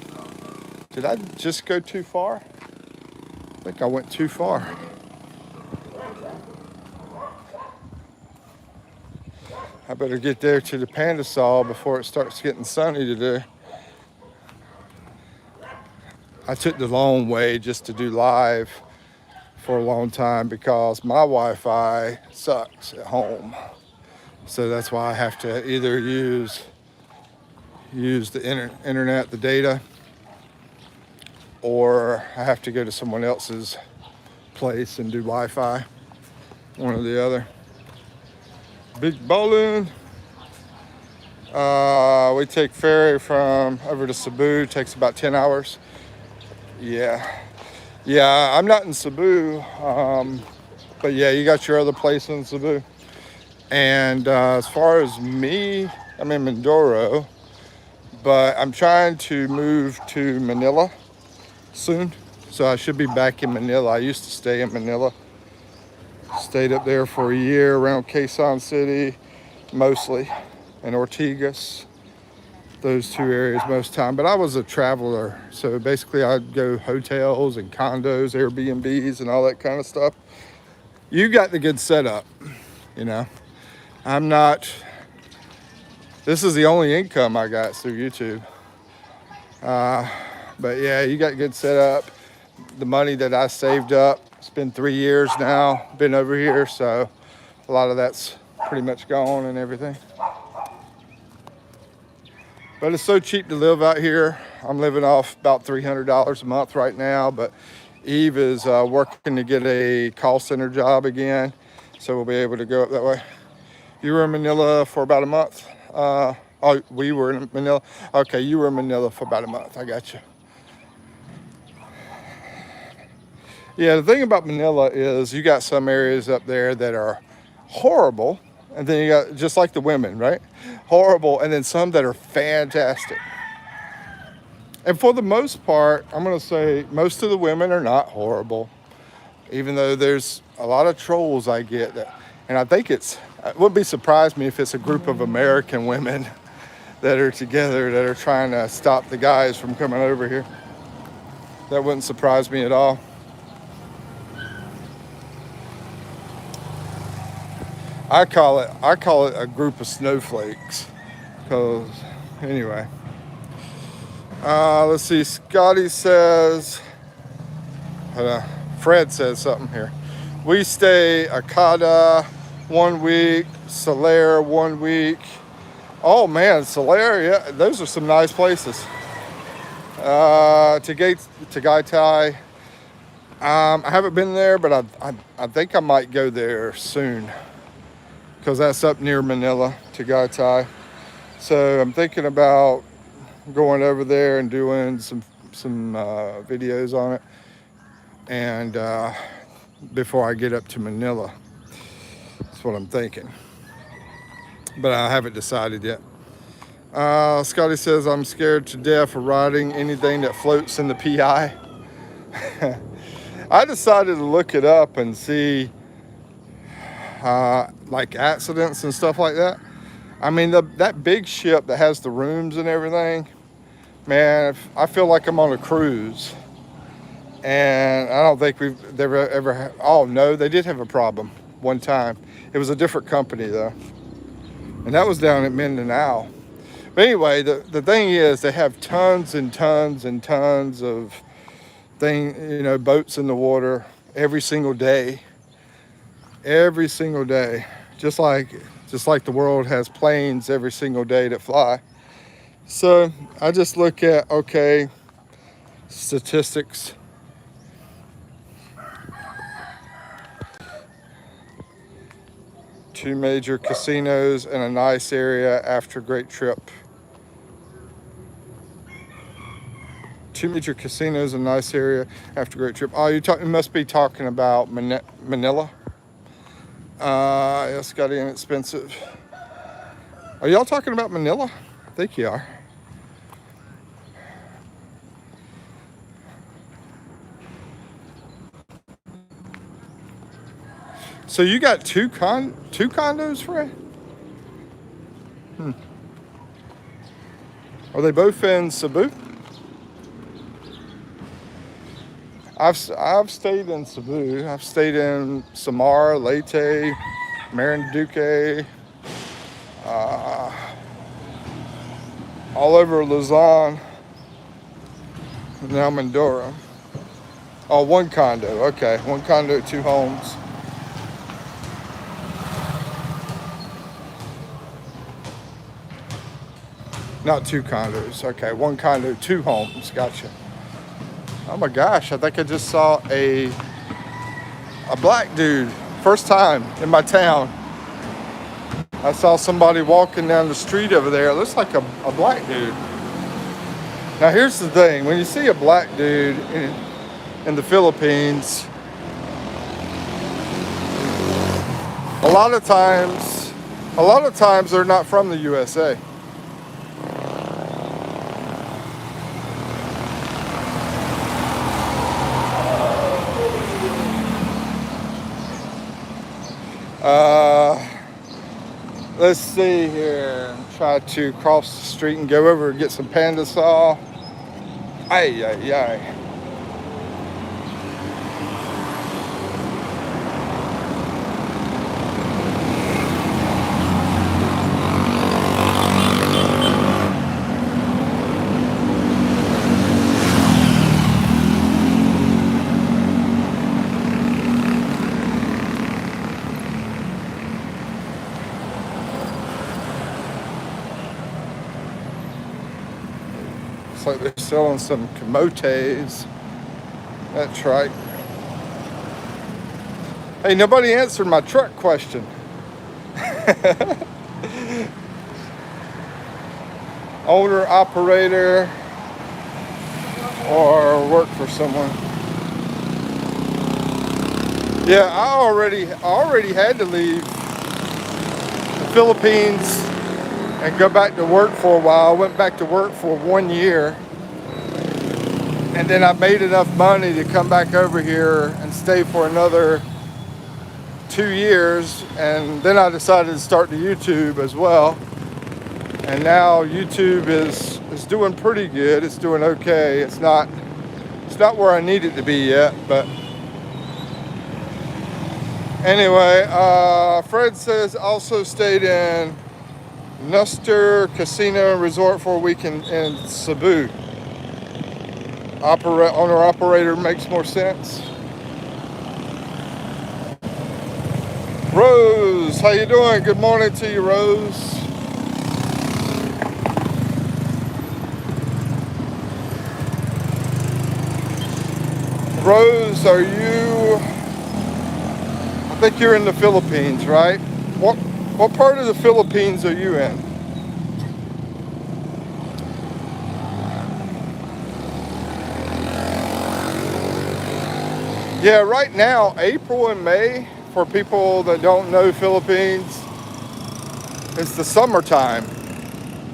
Did I just go too far? I think I went too far. I better get there to the Pandasol before it starts getting sunny today. I took the long way just to do live for a long time because my Wi-Fi sucks at home. So that's why I have to either use the internet, the data, or I have to go to someone else's place and do Wi-Fi, one or the other. Big Bowling. We take ferry from over to Cebu. It takes about 10 hours. Yeah. Yeah, I'm not in Cebu. But yeah, you got your other place in Cebu. And as far as me, I'm in Mindoro. But I'm trying to move to Manila soon. So I should be back in Manila. I used to stay in Manila. Stayed up there for a year around Quezon City, mostly, and Ortigas. Those 2 areas most time. But I was a traveler. So basically I'd go hotels and condos, Airbnbs and all that kind of stuff. You got the good setup, you know. I'm not, this is the only income I got through YouTube. But yeah, you got good setup. The money that I saved up, it's been 3 years now, been over here. So a lot of that's pretty much gone and everything. But it's so cheap to live out here. I'm living off about $300 a month right now, but Eve is working to get a call center job again. So we'll be able to go up that way. You were in Manila for about a month. We were in Manila. Okay, you were in Manila for about a month. I got you. Yeah, the thing about Manila is you got some areas up there that are horrible. And then you got, just like the women, right? Horrible. And then some that are fantastic. And for the most part, I'm going to say most of the women are not horrible. Even though there's a lot of trolls I get that, and I think it wouldn't surprise me if it's a group of American women that are together that are trying to stop the guys from coming over here. That wouldn't surprise me at all. I call it a group of snowflakes. Because anyway. Let's see, Scotty says Fred says something here. We stay Akada 1 week, Solaire 1 week. Oh man, Solaire, yeah, those are some nice places. Tagaytay. I haven't been there, but I think I might go there soon because that's up near Manila, Tagaytay. So I'm thinking about going over there and doing some videos on it, and before I get up to Manila, that's what I'm thinking. But I haven't decided yet. Scotty says I'm scared to death of riding anything that floats in the PI. I decided to look it up and see like accidents and stuff like that. I mean, that big ship that has the rooms and everything, man, I feel like I'm on a cruise. And I don't think we've ever oh no, they did have a problem one time. It was a different company though. And that was down at Mindanao. But anyway, the thing is they have tons and tons and tons of boats in the water every single day. Every single day. Just like the world has planes every single day that fly. So I just look at, okay, statistics. Two major casinos in a nice area after a great trip. Two major casinos in a nice area after a great trip. Oh, you must be talking about Manila. It's got inexpensive. Are y'all talking about Manila? I think you are. So you got two condos, Fred? Are they both in Cebu? I've stayed in Cebu. I've stayed in Samar, Leyte, Marinduque, all over Luzon, now Mindoro. Oh, one condo. Okay, one condo, two homes. Not two condos. Okay, one condo, two homes. Gotcha. Oh my gosh, I think I just saw a black dude. First time in my town. I saw somebody walking down the street over there. It looks like a black dude. Now here's the thing. When you see a black dude in the Philippines, a lot of times they're not from the USA. Let's see here. Try to cross the street and go over and get some panda saw. Ay, ay, ay. Looks like they're selling some camotes. That's right. Hey, nobody answered my truck question. Owner, operator, or work for someone. Yeah, I already had to leave the Philippines and go back to work for a while. I went back to work for 1 year. And then I made enough money to come back over here and stay for another 2 years. And then I decided to start the YouTube as well. And now YouTube is doing pretty good. It's doing okay. It's not where I need it to be yet, but anyway, Fred says also stayed in Nuster Casino and Resort for a week in Cebu. Owner-operator makes more sense. Rose, how you doing? Good morning to you, Rose. Rose, are you, I think you're in the Philippines, right? What part of the Philippines are you in? Yeah, right now, April and May, for people that don't know Philippines, it's the summertime.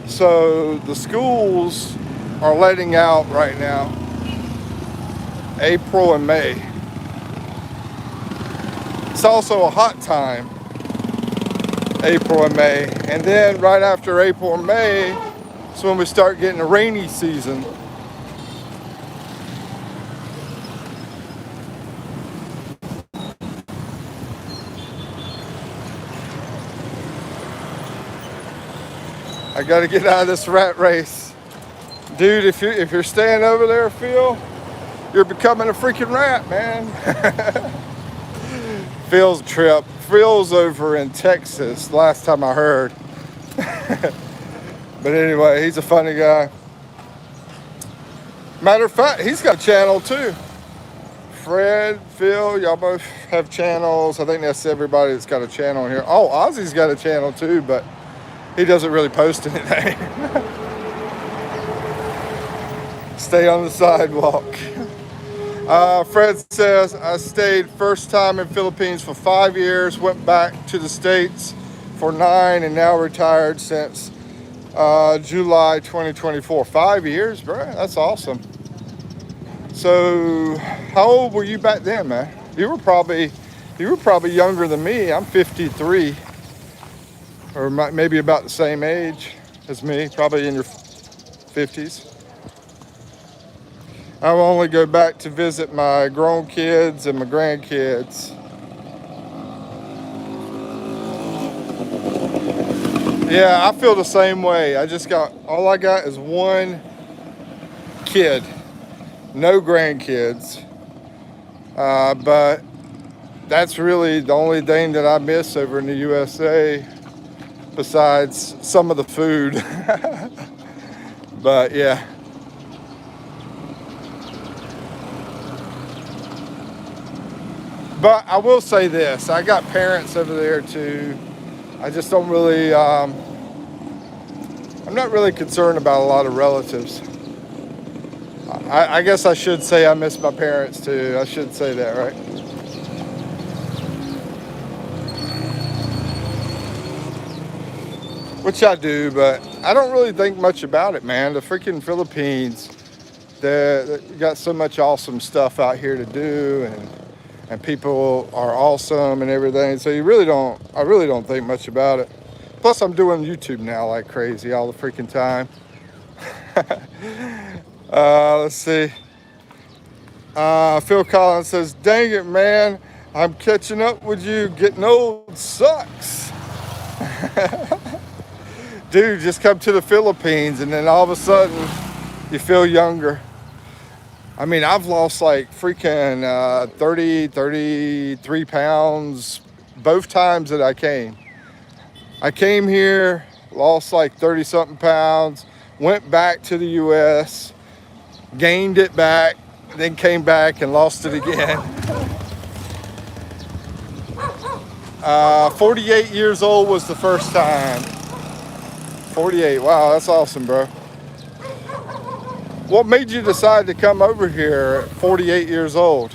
So the schools are letting out right now, April and May. It's also a hot time, April and May. And then right after April and May, it's when we start getting a rainy season. I gotta get out of this rat race. Dude, if you're staying over there, Phil, you're becoming a freaking rat, man. Phil's trip. Phil's over in Texas, last time I heard. But anyway, he's a funny guy. Matter of fact, he's got a channel too. Fred, Phil, y'all both have channels. I think that's everybody that's got a channel here. Oh, Ozzy's got a channel too, but he doesn't really post anything. Stay on the sidewalk. Fred says, I stayed first time in Philippines for 5 years, went back to the States for 9, and now retired since July 2024. 5 years, bro. That's awesome. So how old were you back then, man? You were probably younger than me. I'm 53, or maybe about the same age as me, probably in your 50s. I will only go back to visit my grown kids and my grandkids. Yeah, I feel the same way. All I got is one kid, no grandkids. But that's really the only thing that I miss over in the USA, besides some of the food. But yeah. But I will say this, I got parents over there too. I just don't really, I'm not really concerned about a lot of relatives. I guess I should say I miss my parents too. I should say that, right? Which I do, but I don't really think much about it, man. The freaking Philippines, they got so much awesome stuff out here to do, and people are awesome and everything. So I really don't think much about it. Plus I'm doing YouTube now like crazy all the freaking time. Let's see. Phil Collins says, dang it, man. I'm catching up with you. Getting old sucks. Dude, just come to the Philippines and then all of a sudden you feel younger. I mean, I've lost like freaking 33 pounds both times that I came. I came here, lost like 30 something pounds, went back to the US, gained it back, then came back and lost it again. 48 years old was the first time. 48, wow, that's awesome, bro. What made you decide to come over here at 48 years old?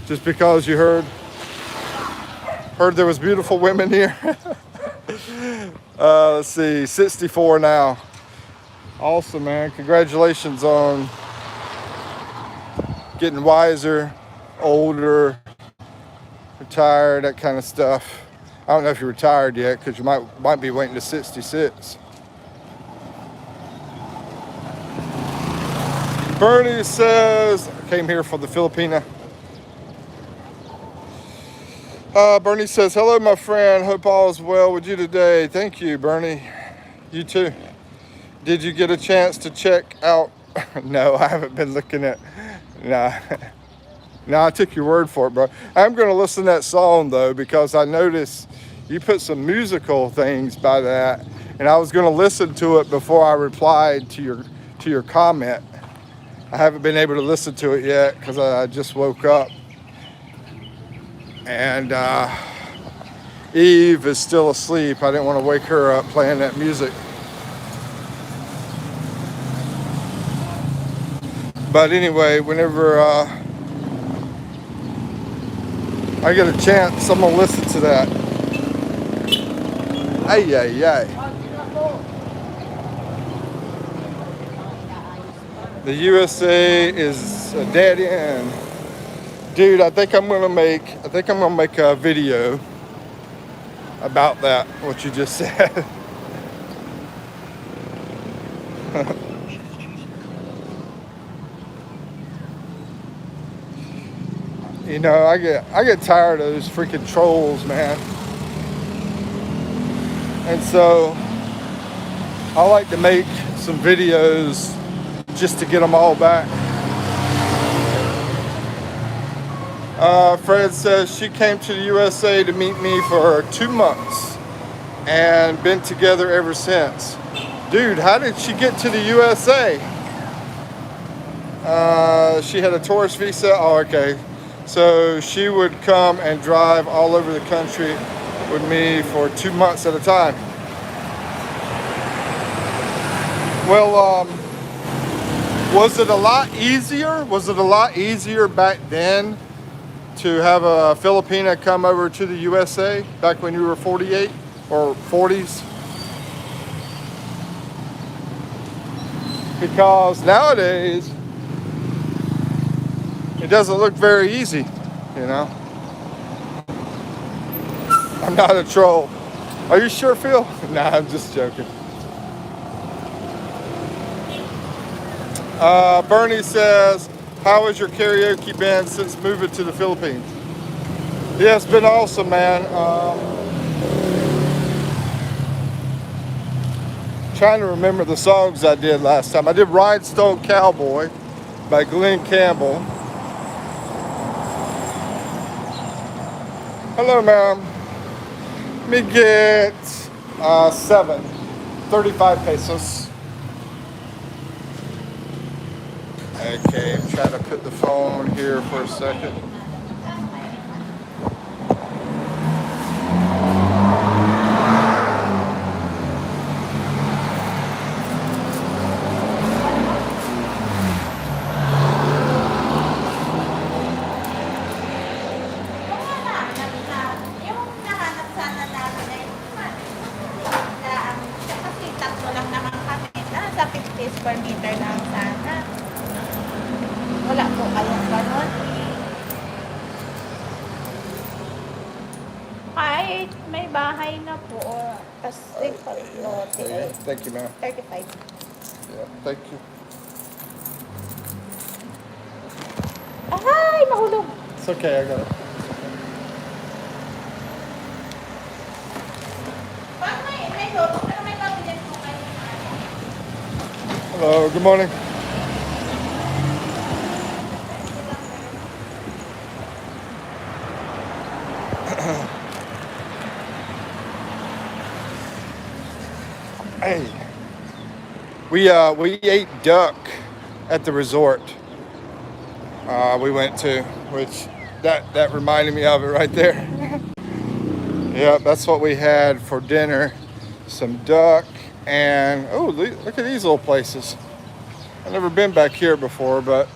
Just because you heard there was beautiful women here? Let's see, 64 now. Awesome, man. Congratulations on getting wiser, older, retired, that kind of stuff. I don't know if you're retired yet, because you might be waiting to 66. Bernie says, I came here for the Filipina. Bernie says, hello, my friend. Hope all is well with you today. Thank you, Bernie. You too. Did you get a chance to check out? No, I haven't been looking at. Nah, Now I took your word for it, bro. I'm gonna listen to that song though, because I noticed you put some musical things by that, and I was gonna listen to it before I replied to your comment. I haven't been able to listen to it yet because I just woke up, and Eve is still asleep. I didn't want to wake her up playing that music. But anyway, whenever I get a chance, I'm gonna listen to that. Ay, ay, ay. The USA is a dead end. Dude, I think I'm gonna make a video about that, what you just said. You know, I get tired of those freaking trolls, man. And so I like to make some videos just to get them all back. Fred says she came to the USA to meet me for 2 months and been together ever since. Dude, how did she get to the USA? She had a tourist visa. Oh, okay. So she would come and drive all over the country with me for 2 months at a time. Well, was it a lot easier? Was it a lot easier back then to have a Filipina come over to the USA back when you were 48 or 40s? Because nowadays, it doesn't look very easy, you know? I'm not a troll. Are you sure, Phil? Nah, I'm just joking. Bernie says, how has your karaoke been since moving to the Philippines? Yeah, it's been awesome, man. Trying to remember the songs I did last time. I did Rhinestone Cowboy by Glenn Campbell. Hello, ma'am. Let me get 35 pesos. Okay, I'm trying to put the phone here for a second. Per meter lang sana. Wala po kayong ganon. Kahit may bahay na po, tas lote. Thank you, ma'am. 35. Yeah, thank you. Ay, mahulog. It's okay, I got it. May loto, pero may pamilyan po kayo. Hello, good morning. Hey, we ate duck at the resort we went to, which that reminded me of it right there. Yeah, that's what we had for dinner. Some duck and oh, look at these little places. I've never been back here before, but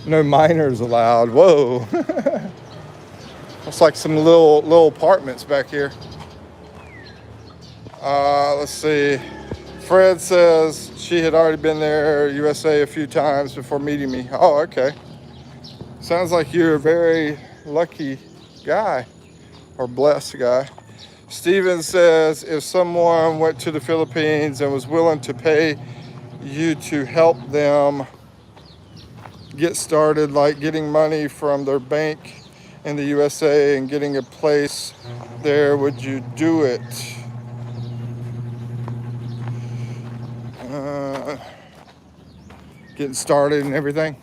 no minors allowed. Whoa. It's like some little apartments back here. Let's see. Fred says she had already been there, USA, a few times before meeting me. Oh, okay. Sounds like you're a very lucky guy or blessed guy. Steven says if someone went to the Philippines and was willing to pay you to help them get started, like getting money from their bank in the USA and getting a place there, would you do it? Getting started and everything.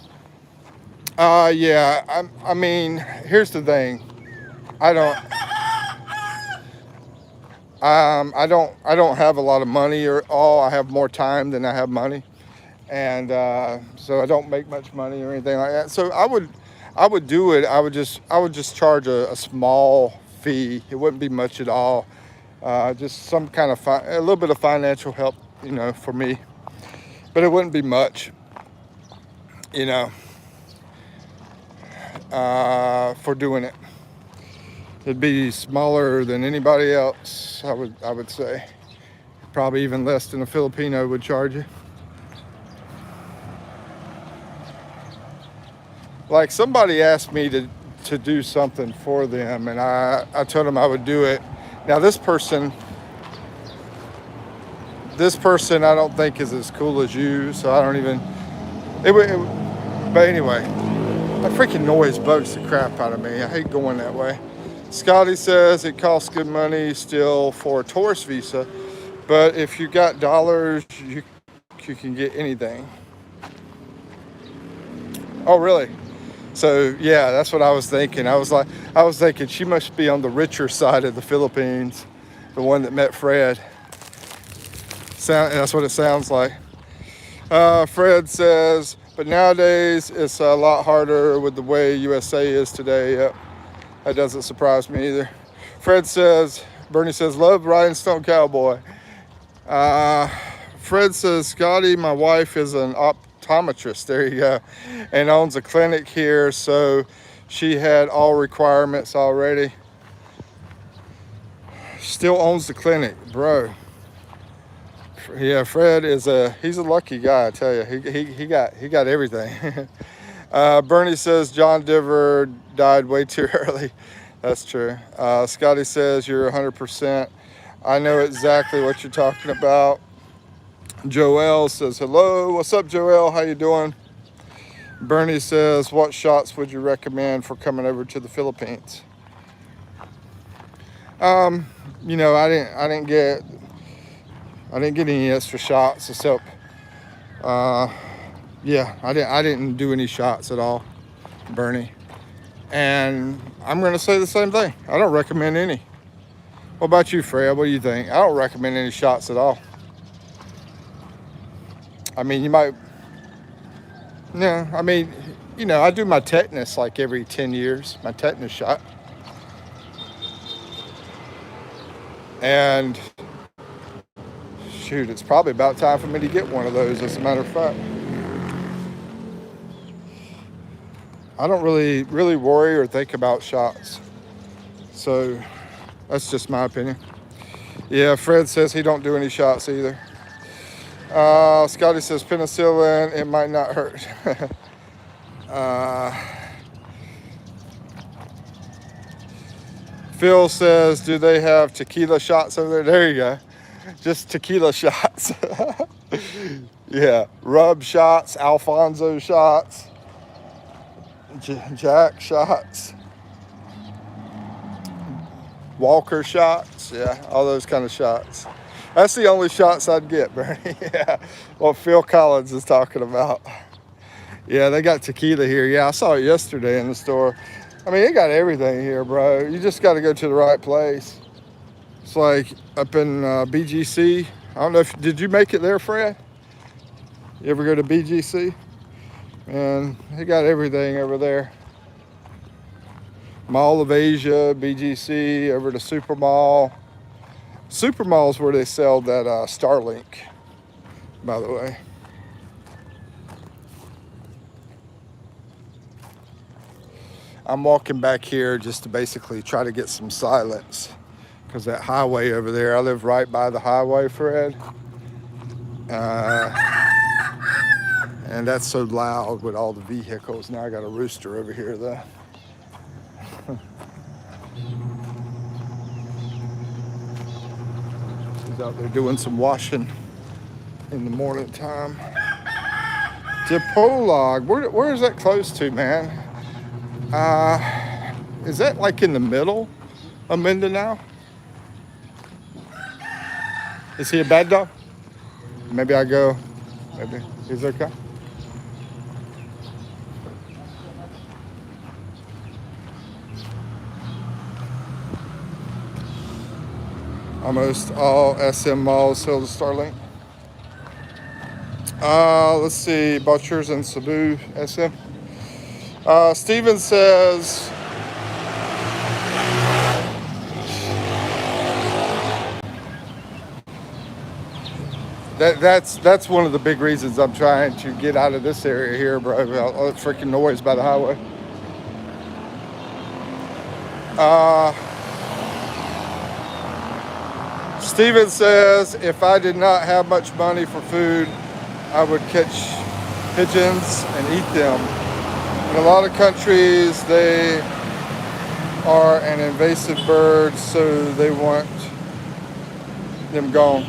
Yeah. I mean, here's the thing. I don't. I don't have a lot of money or all. I have more time than I have money, and so I don't make much money or anything like that. So I would do it. I would just charge a small fee. It wouldn't be much at all. Just some kind of a little bit of financial help, for me, but it wouldn't be much, you know, for doing it. It'd be smaller than anybody else. I would say, probably even less than a Filipino would charge you. Like somebody asked me to do something for them, and I told them I would do it. Now this person I don't think is as cool as you, so I don't even. But anyway, that freaking noise bugs the crap out of me. I hate going that way. Scotty says it costs good money still for a tourist visa, but if you got dollars, you can get anything. Oh, really? So yeah, that's what I was thinking. I was thinking she must be on the richer side of the Philippines, the one that met Fred. That's what it sounds like. Fred says, but nowadays it's a lot harder with the way USA is today. Yep, that doesn't surprise me either. Bernie says, love riding Stone Cowboy. Fred says, Scotty, my wife is an optometrist. There you go. And owns a clinic here, so she had all requirements already. Still owns the clinic, bro. Yeah, Fred he's a lucky guy, I tell you. He got everything. Bernie says John Diver died way too early. That's true. Scotty says you're 100%. I know exactly what you're talking about. Joel says hello. What's up, Joel? How you doing? Bernie says, what shots would you recommend for coming over to the Philippines? I didn't get any extra shots except I didn't do any shots at all, Bernie. And I'm gonna say the same thing. I don't recommend any. What about you, Fred? What do you think? I don't recommend any shots at all. I mean, you might. No, I mean, I do my tetanus like every 10 years, my tetanus shot. And shoot, it's probably about time for me to get one of those, as a matter of fact. I don't really worry or think about shots. So that's just my opinion. Yeah, Fred says he don't do any shots either. Scotty says penicillin, it might not hurt. Phil says, do they have tequila shots over there? There you go. Just tequila shots. Yeah, rub shots, Alfonso shots, Jack shots, Walker shots. Yeah, all those kind of shots. That's the only shots I'd get, Bernie. Yeah, what Phil Collins is talking about. Yeah, they got tequila here. Yeah, I saw it yesterday in the store. I mean, they got everything here, bro. You just got to go to the right place. It's like up in BGC. I don't know did you make it there, Fred? You ever go to BGC? And they got everything over there. Mall of Asia, BGC, over to Super Mall. Super Mall's where they sell that Starlink, by the way. I'm walking back here just to basically try to get some silence, because that highway over there, I live right by the highway, Fred. And that's so loud with all the vehicles. Now I got a rooster over here, though. He's out there doing some washing in the morning time. Dipolog, where is that close to, man? Is that like in the middle of Mindanao? Is he a bad dog? Maybe I go. Maybe he's okay. Almost all SM malls sell the Starlink. Let's see, Butchers and Cebu SM. Steven says that's one of the big reasons I'm trying to get out of this area here, bro. All the freaking noise by the highway. Steven says if I did not have much money for food, I would catch pigeons and eat them. In a lot of countries, they are an invasive bird, so they want them gone.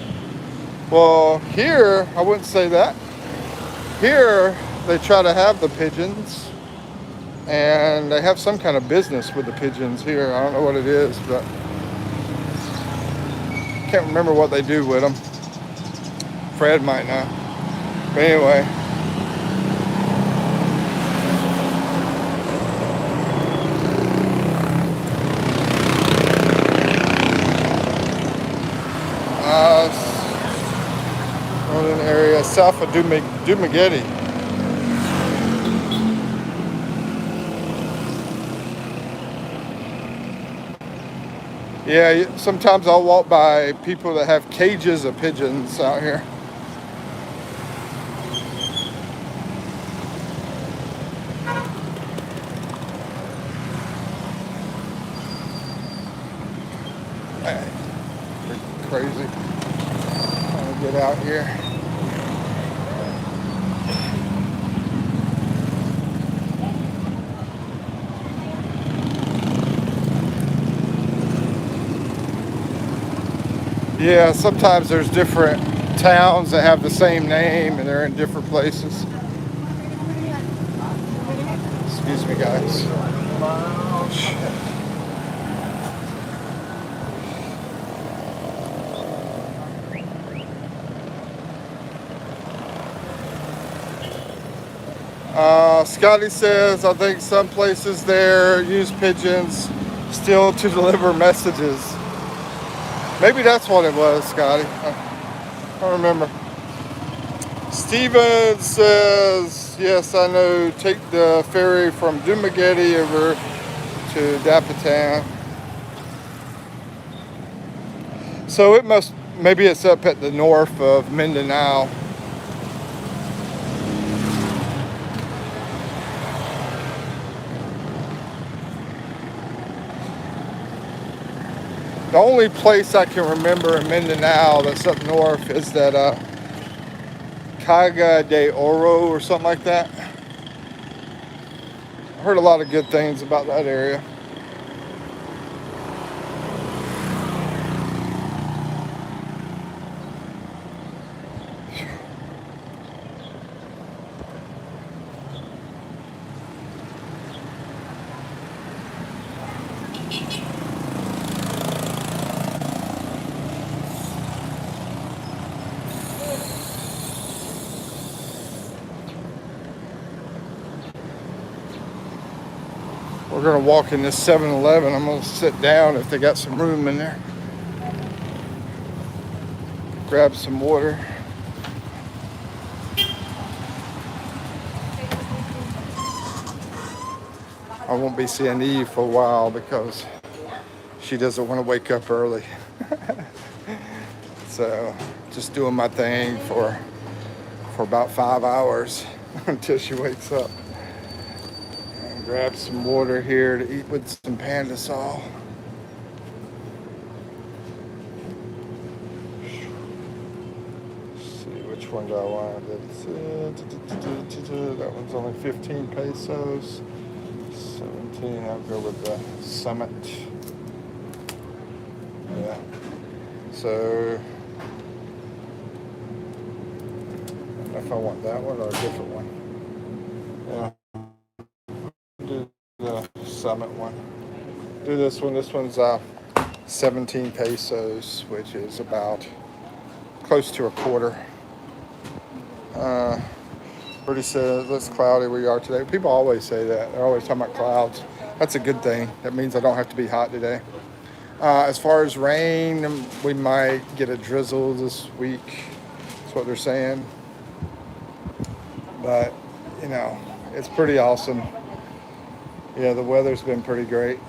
Well, here, I wouldn't say that. Here, they try to have the pigeons, and they have some kind of business with the pigeons here. I don't know what it is, but can't remember what they do with them. Fred might know. But anyway. Northern area south of Dumaguete. Yeah, sometimes I'll walk by people that have cages of pigeons out here. Hey, crazy. Trying to get out here. Yeah, sometimes there's different towns that have the same name and they're in different places. Excuse me, guys. Scotty says, I think some places there use pigeons still to deliver messages. Maybe that's what it was, Scotty. I don't remember. Steven says, yes, I know. Take the ferry from Dumaguete over to Dapitan. So it must, maybe it's up at the north of Mindanao. The only place I can remember in Mindanao that's up north is that Caga de Oro or something like that. I heard a lot of good things about that area. We're gonna walk in this 7-Eleven. I'm gonna sit down if they got some room in there. Grab some water. I won't be seeing Eve for a while because she doesn't want to wake up early. So just doing my thing for about 5 hours until she wakes up. And grab some water here to eat with some Pandasol. Let's see, which one do I want? That one's only 15 pesos. 17, I'll go with the Summit. Yeah. So, I don't know if I want that one or a different one. Yeah. Do the Summit one. Do this one. This one's 17 pesos, which is about close to a quarter. Bertie says, it's cloudy where you are today. People always say that. They're always talking about clouds. That's a good thing. That means I don't have to be hot today. As far as rain, we might get a drizzle this week. That's what they're saying. But, you know, it's pretty awesome. Yeah, the weather's been pretty great.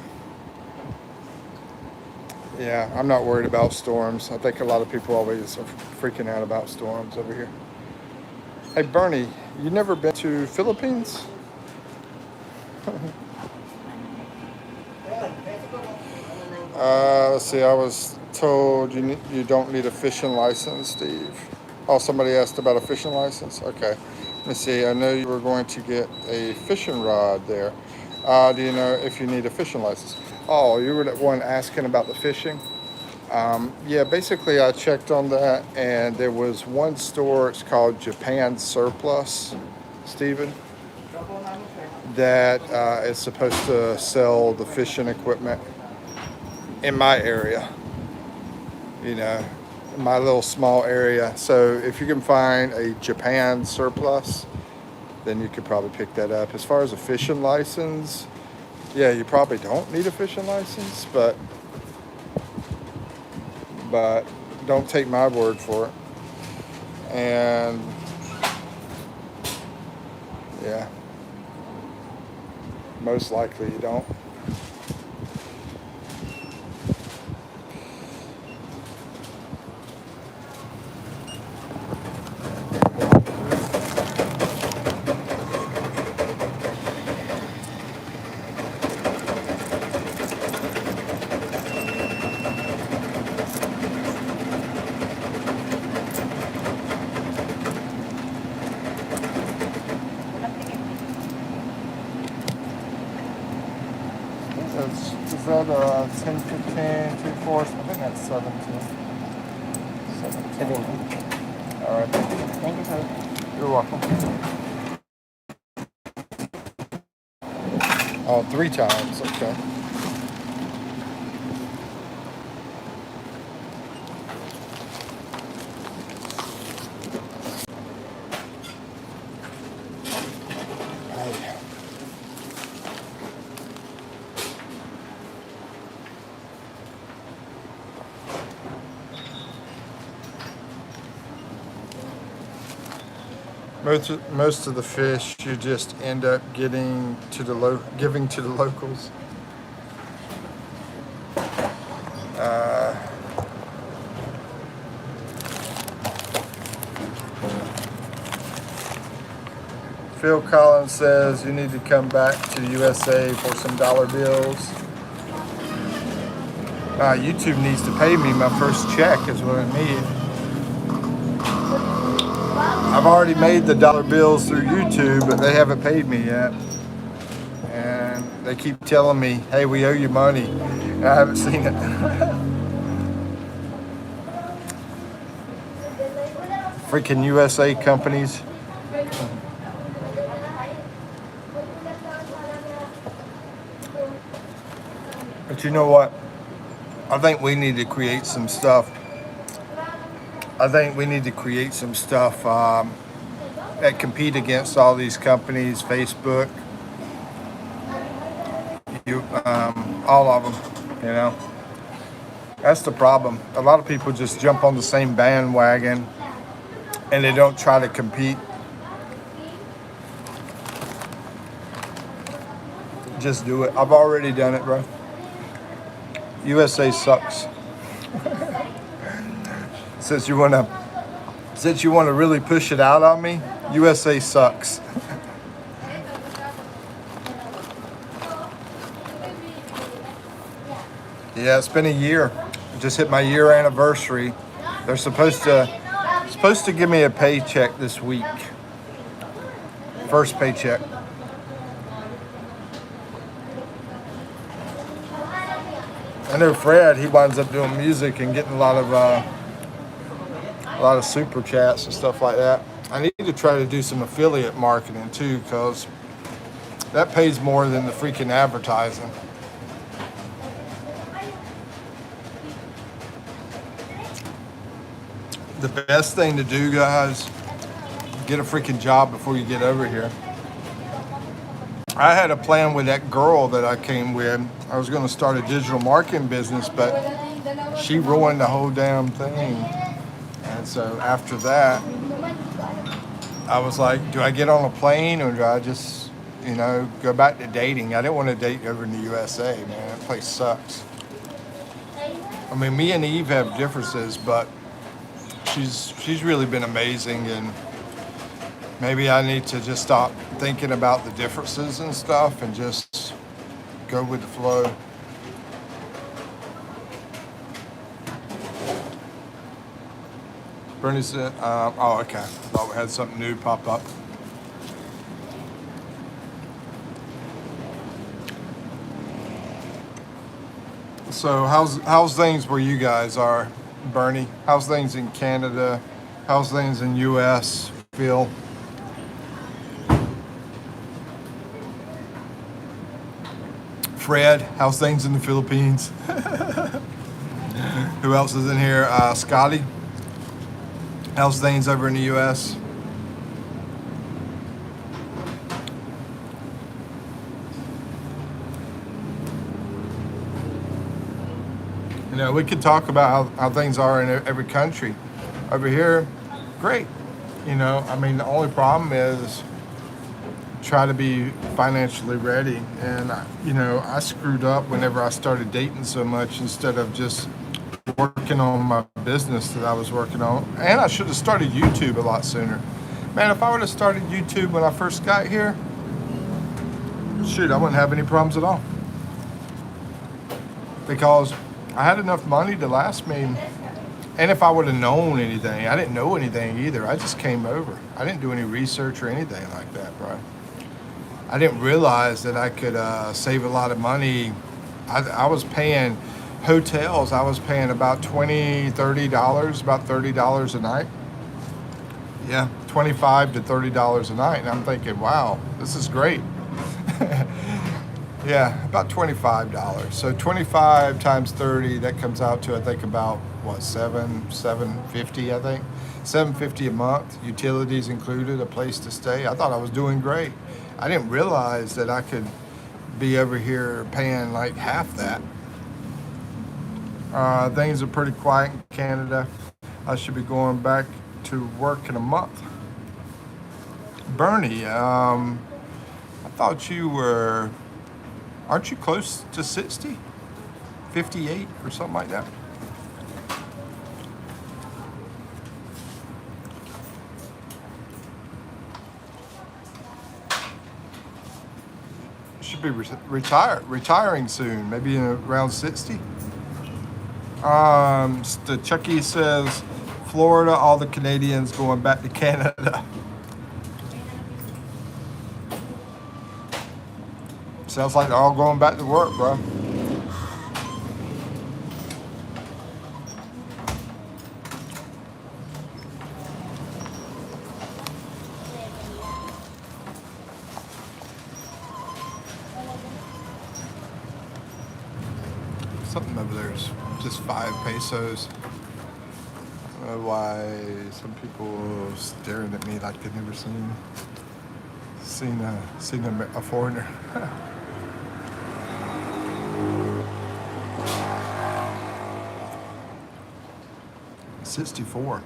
Yeah, I'm not worried about storms. I think a lot of people always are freaking out about storms over here. Hey, Bernie, you never been to Philippines? Let's see. I was told you don't need a fishing license, Steve. Oh, somebody asked about a fishing license. Okay. Let me see. I know you were going to get a fishing rod there. Do you know if you need a fishing license? Oh, you were the one asking about the fishing. Yeah, basically, I checked on that, and there was one store. It's called Japan Surplus, Stephen, that is supposed to sell the fishing equipment in my area. You know, my little small area. So if you can find a Japan Surplus, then you could probably pick that up. As far as a fishing license, yeah, you probably don't need a fishing license, but don't take my word for it. And yeah, most likely you don't. Is that 10, 15, 2, 4? I think that's 17. 17. All right. Thank you, sir. You're welcome. Oh, 3 times. Okay. Most of the fish you just end up giving to the locals. Uh, Phil Collins says you need to come back to the USA for some dollar bills. YouTube needs to pay me my first check is what I need. I've already made the dollar bills through YouTube, but they haven't paid me yet. And they keep telling me, hey, we owe you money. And I haven't seen it. Freaking USA companies. But you know what? I think we need to create some stuff. That compete against all these companies, Facebook, all of them, you know. That's the problem. A lot of people just jump on the same bandwagon and they don't try to compete. Just do it. I've already done it, bro. USA sucks. Since you wanna really push it out on me, USA sucks. Yeah, it's been a year. Just hit my year anniversary. They're supposed to give me a paycheck this week. First paycheck. I know Fred, he winds up doing music and getting a lot of super chats and stuff like that. I need to try to do some affiliate marketing too, because that pays more than the freaking advertising. The best thing to do, guys, get a freaking job before you get over here. I had a plan with that girl that I came with, I was going to start a digital marketing business, but she ruined the whole damn thing. And so after that, I was like, do I get on a plane or do I just, go back to dating? I didn't want to date over in the USA, man. That place sucks. I mean, me and Eve have differences, but she's really been amazing, and maybe I need to just stop thinking about the differences and stuff and just go with the flow. Bernie said, oh, okay. I thought we had something new pop up. So how's things where you guys are, Bernie? How's things in Canada? How's things in U.S., Phil? Fred, how's things in the Philippines? Who else is in here? Scotty, how's things over in the U.S.? We could talk about how things are in every country. Over here, great. I mean, the only problem is try to be financially ready. And, I screwed up whenever I started dating so much instead of just working on my business that I was working on. And I should have started YouTube a lot sooner. Man, if I would have started YouTube when I first got here, shoot, I wouldn't have any problems at all. Because I had enough money to last me. And if I would have known anything, I didn't know anything either. I just came over. I didn't do any research or anything like that, bro. I didn't realize that I could save a lot of money. I was paying hotels. I was paying about $20, $30, about $30 a night. Yeah, $25 to $30 a night. And I'm thinking, wow, this is great. Yeah, about $25. So 25 times 30, that comes out to, I think, about what, $750, I think. $750 a month, utilities included, a place to stay. I thought I was doing great. I didn't realize that I could be over here paying like half that. Things are pretty quiet in Canada. I should be going back to work in a month. Bernie, I thought you were, aren't you close to 60? 58 or something like that? Should be retiring soon, maybe in around 60. The Chucky says, Florida, all the Canadians going back to Canada. Sounds like they're all going back to work, bro. Something over there is just 5 pesos. I don't know why some people are staring at me like they've never seen a foreigner. 64.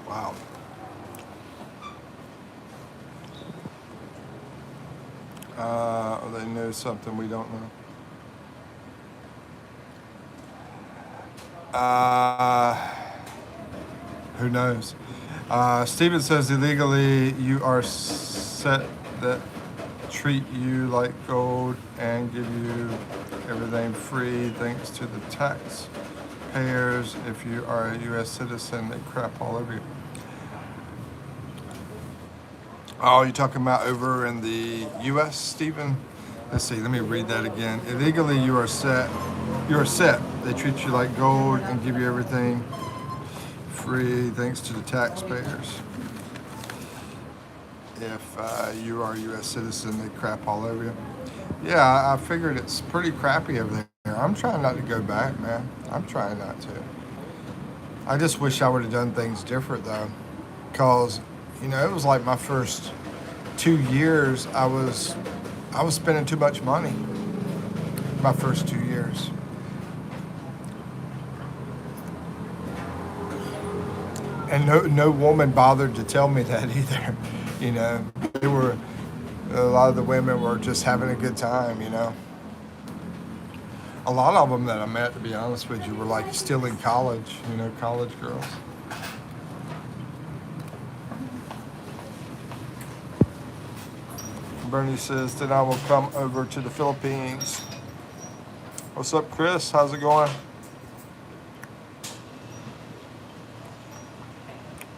Wow. They know something we don't know. Who knows? Steven says illegally you are set that treat you like gold and give you everything free thanks to the taxpayers. If you are a U.S. citizen, they crap all over you. Oh, you're talking about over in the U.S., Stephen? Let's see, let me read that again. Illegally, you are set. They treat you like gold and give you everything free thanks to the taxpayers. If you are a U.S. citizen, they crap all over you. Yeah, I figured it's pretty crappy over there. I'm trying not to go back, man. I'm trying not to. I just wish I would have done things different, though. Because, it was like my first 2 years, I was spending too much money. my first 2 years. And no woman bothered to tell me that either. You know, they were, a lot of the women were just having a good time, you know. A lot of them that I met, to be honest with you, were like still in college, you know, college girls. Bernie says, then I will come over to the Philippines. What's up, Chris? How's it going?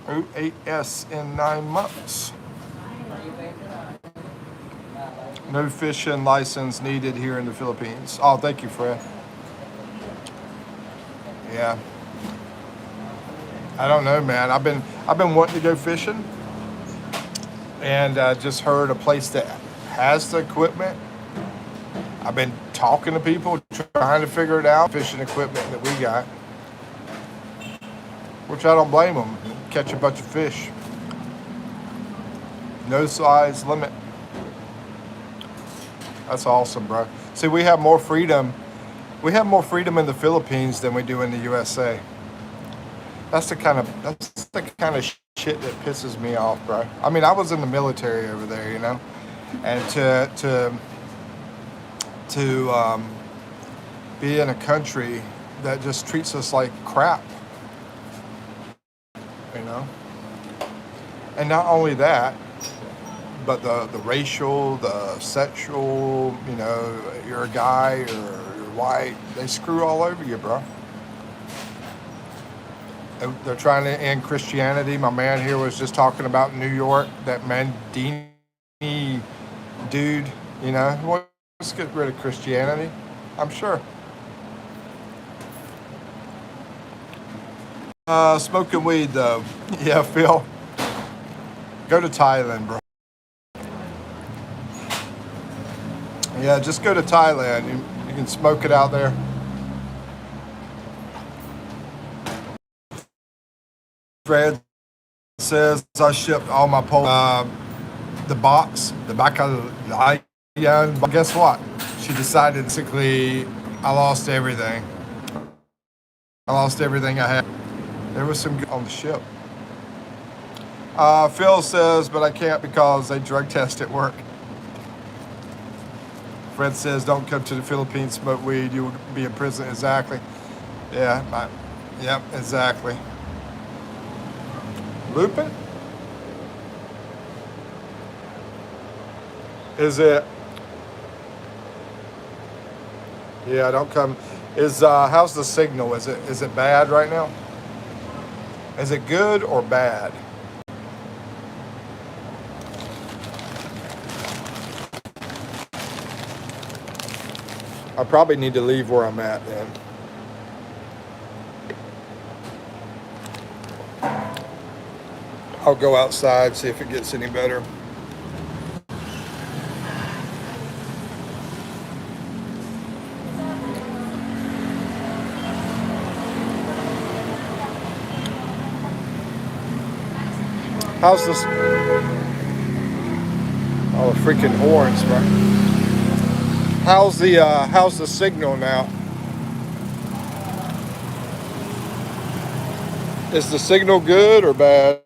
Oh, 8S in 9 months. No fishing license needed here in the Philippines. Oh, thank you, Fred. Yeah. I don't know, man. I've been wanting to go fishing, and just heard a place that has the equipment. I've been talking to people, trying to figure it out. Fishing equipment that we got, which I don't blame them. Catch a bunch of fish. No size limit. That's awesome, bro. See, we have more freedom. We have more freedom in the Philippines than we do in the USA. That's the kind of shit that pisses me off, bro. I mean, I was in the military over there, you know, and to be in a country that just treats us like crap, you know. And not only that, but the racial, the sexual, you know, you're a guy or you're white, they screw all over you, bro. They're trying to end Christianity. My man here was just talking about New York, that Mandini dude, you know. Well, let's get rid of Christianity, I'm sure. Smoking weed, though. Yeah, Phil. Go to Thailand, bro. Yeah, just go to Thailand. You can smoke it out there. Fred says I shipped all my poles. The box, the back of the island. But guess what? She decided basically I lost everything. I lost everything I had. There was some good on the ship. Phil says, but I can't because they drug test at work. Fred says, don't come to the Philippines, smoke weed, you will be in prison. Exactly. Yeah, yep, exactly. Lupin? Is it? Yeah, don't come. How's the signal? Is it bad right now? Is it good or bad? I probably need to leave where I'm at then. I'll go outside, see if it gets any better. How's this? Oh, the freaking horns, bro. How's the signal now? Is the signal good or bad?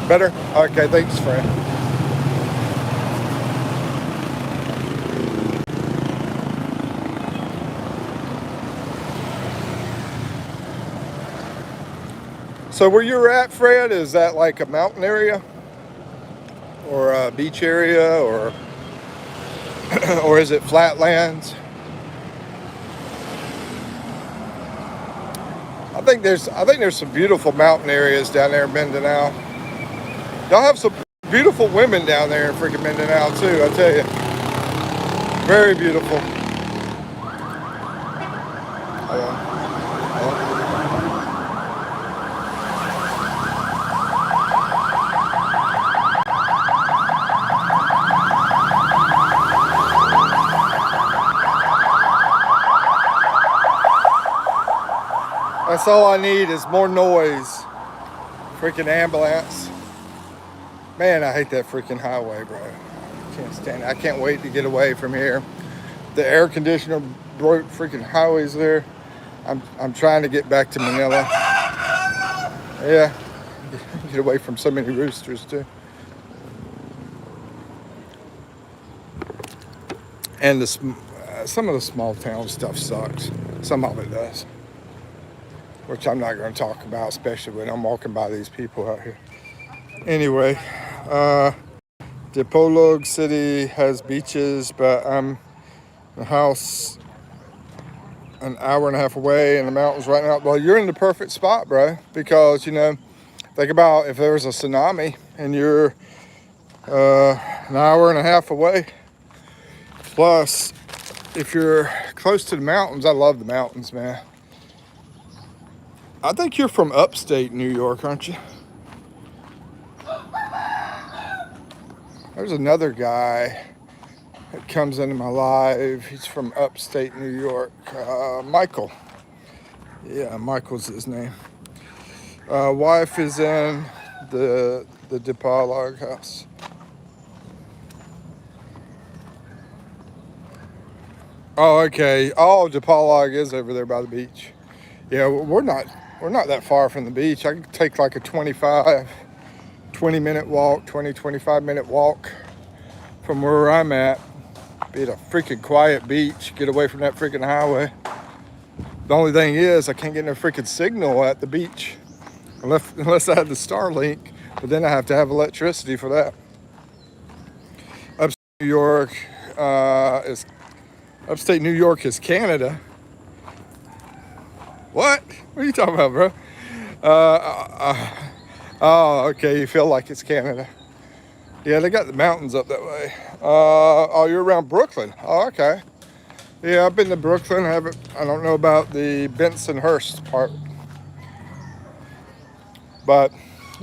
Better? Okay, thanks, friend. So where you're at, Fred, is that like a mountain area? Or a beach area, or or is it flatlands? I think there's some beautiful mountain areas down there in Mindanao. Y'all have some beautiful women down there in freaking Mindanao too, I tell you. Very beautiful. That's all I need is more noise. Freaking ambulance. Man, I hate that freaking highway, bro. Can't stand it. I can't wait to get away from here. The air conditioner broke freaking highways there. I'm trying to get back to Manila. Yeah, get away from so many roosters too. And some of the small town stuff sucks. Some of it does, which I'm not going to talk about, especially when I'm walking by these people out here. Anyway, Dipolog City has beaches, but I'm the house an hour and a half away in the mountains right now. Well, you're in the perfect spot, bro, because, you know, think about if there was a tsunami and you're an hour and a half away. Plus, if you're close to the mountains, I love the mountains, man. I think you're from upstate New York, aren't you? There's another guy that comes into my live. He's from upstate New York. Michael. Yeah, Michael's his name. Wife is in the Dipolog house. Oh, okay. Oh, Dipolog is over there by the beach. Yeah, we're not that far from the beach. I could take like a 20-minute walk, 25-minute walk from where I'm at. Be at a freaking quiet beach, get away from that freaking highway. The only thing is I can't get no freaking signal at the beach unless I had the Starlink, but then I have to have electricity for that. Upstate New York Upstate New York is Canada. What? What are you talking about, bro? Oh, okay. You feel like it's Canada. Yeah, they got the mountains up that way. Oh, you're around Brooklyn. Oh, okay. Yeah, I've been to Brooklyn. I don't know about the Bensonhurst part. But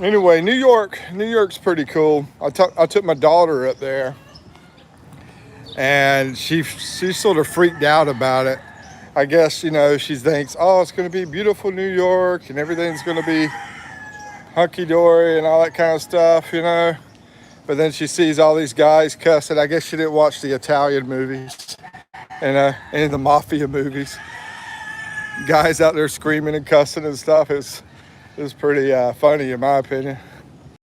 anyway, New York's pretty cool. I took my daughter up there, and she sort of freaked out about it. I guess, you know, she thinks, oh, it's going to be beautiful New York and everything's going to be hunky-dory and all that kind of stuff, you know. But then she sees all these guys cussing. I guess she didn't watch the Italian movies and any of the mafia movies. Guys out there screaming and cussing and stuff. It was pretty funny in my opinion.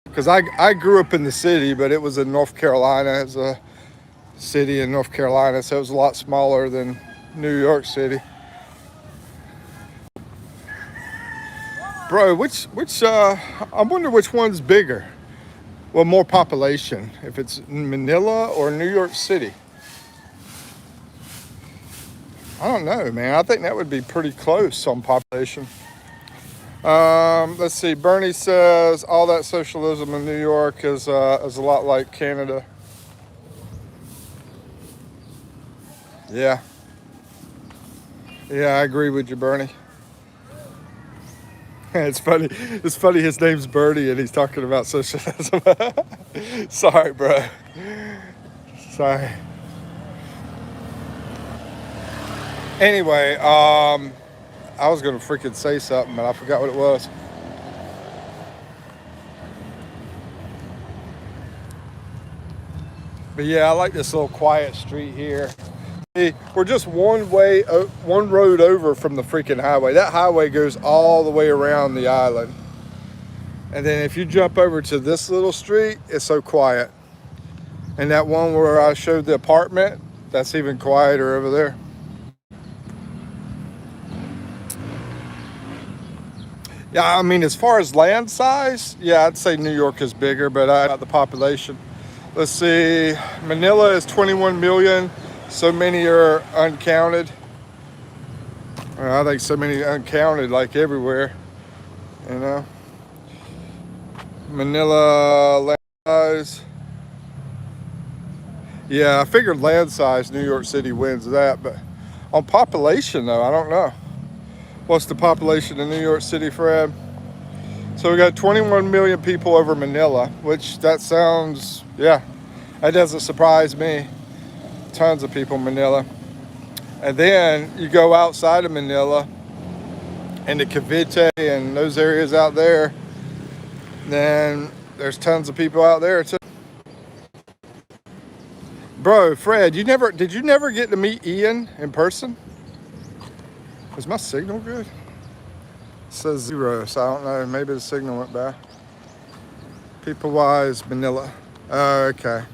Because I grew up in the city, but it was in North Carolina. It's a city in North Carolina, so it was a lot smaller than New York City. Bro, I wonder which one's bigger. Well, more population, if it's Manila or New York City. I don't know, man. I think that would be pretty close on population. Let's see. Bernie says all that socialism in New York is a lot like Canada. Yeah. Yeah, I agree with you, Bernie. It's funny. It's funny. His name's Bernie, and he's talking about socialism. Sorry, bro. Sorry. Anyway, I was gonna freaking say something, but I forgot what it was. But yeah, I like this little quiet street here. We're just one road over from the freaking highway. That highway goes all the way around the island. And then if you jump over to this little street, it's so quiet. And that one where I showed the apartment, that's even quieter over there. Yeah, I mean, as far as land size, yeah, I'd say New York is bigger, but I got the population. Let's see, Manila is 21 million. So many are uncounted. I think so many uncounted, like everywhere, you know. Manila land size. Yeah, I figured land size, New York City wins that, but on population though, I don't know. What's the population in New York City, Fred? So we got 21 million people over Manila, which that sounds, yeah, that doesn't surprise me. Tons of people in Manila. And then you go outside of Manila and the Cavite and those areas out there, then there's tons of people out there too. Bro, Fred, did you never get to meet Ian in person? Is my signal good? It says 0, so I don't know. Maybe the signal went bad. People wise, Manila. Oh, okay.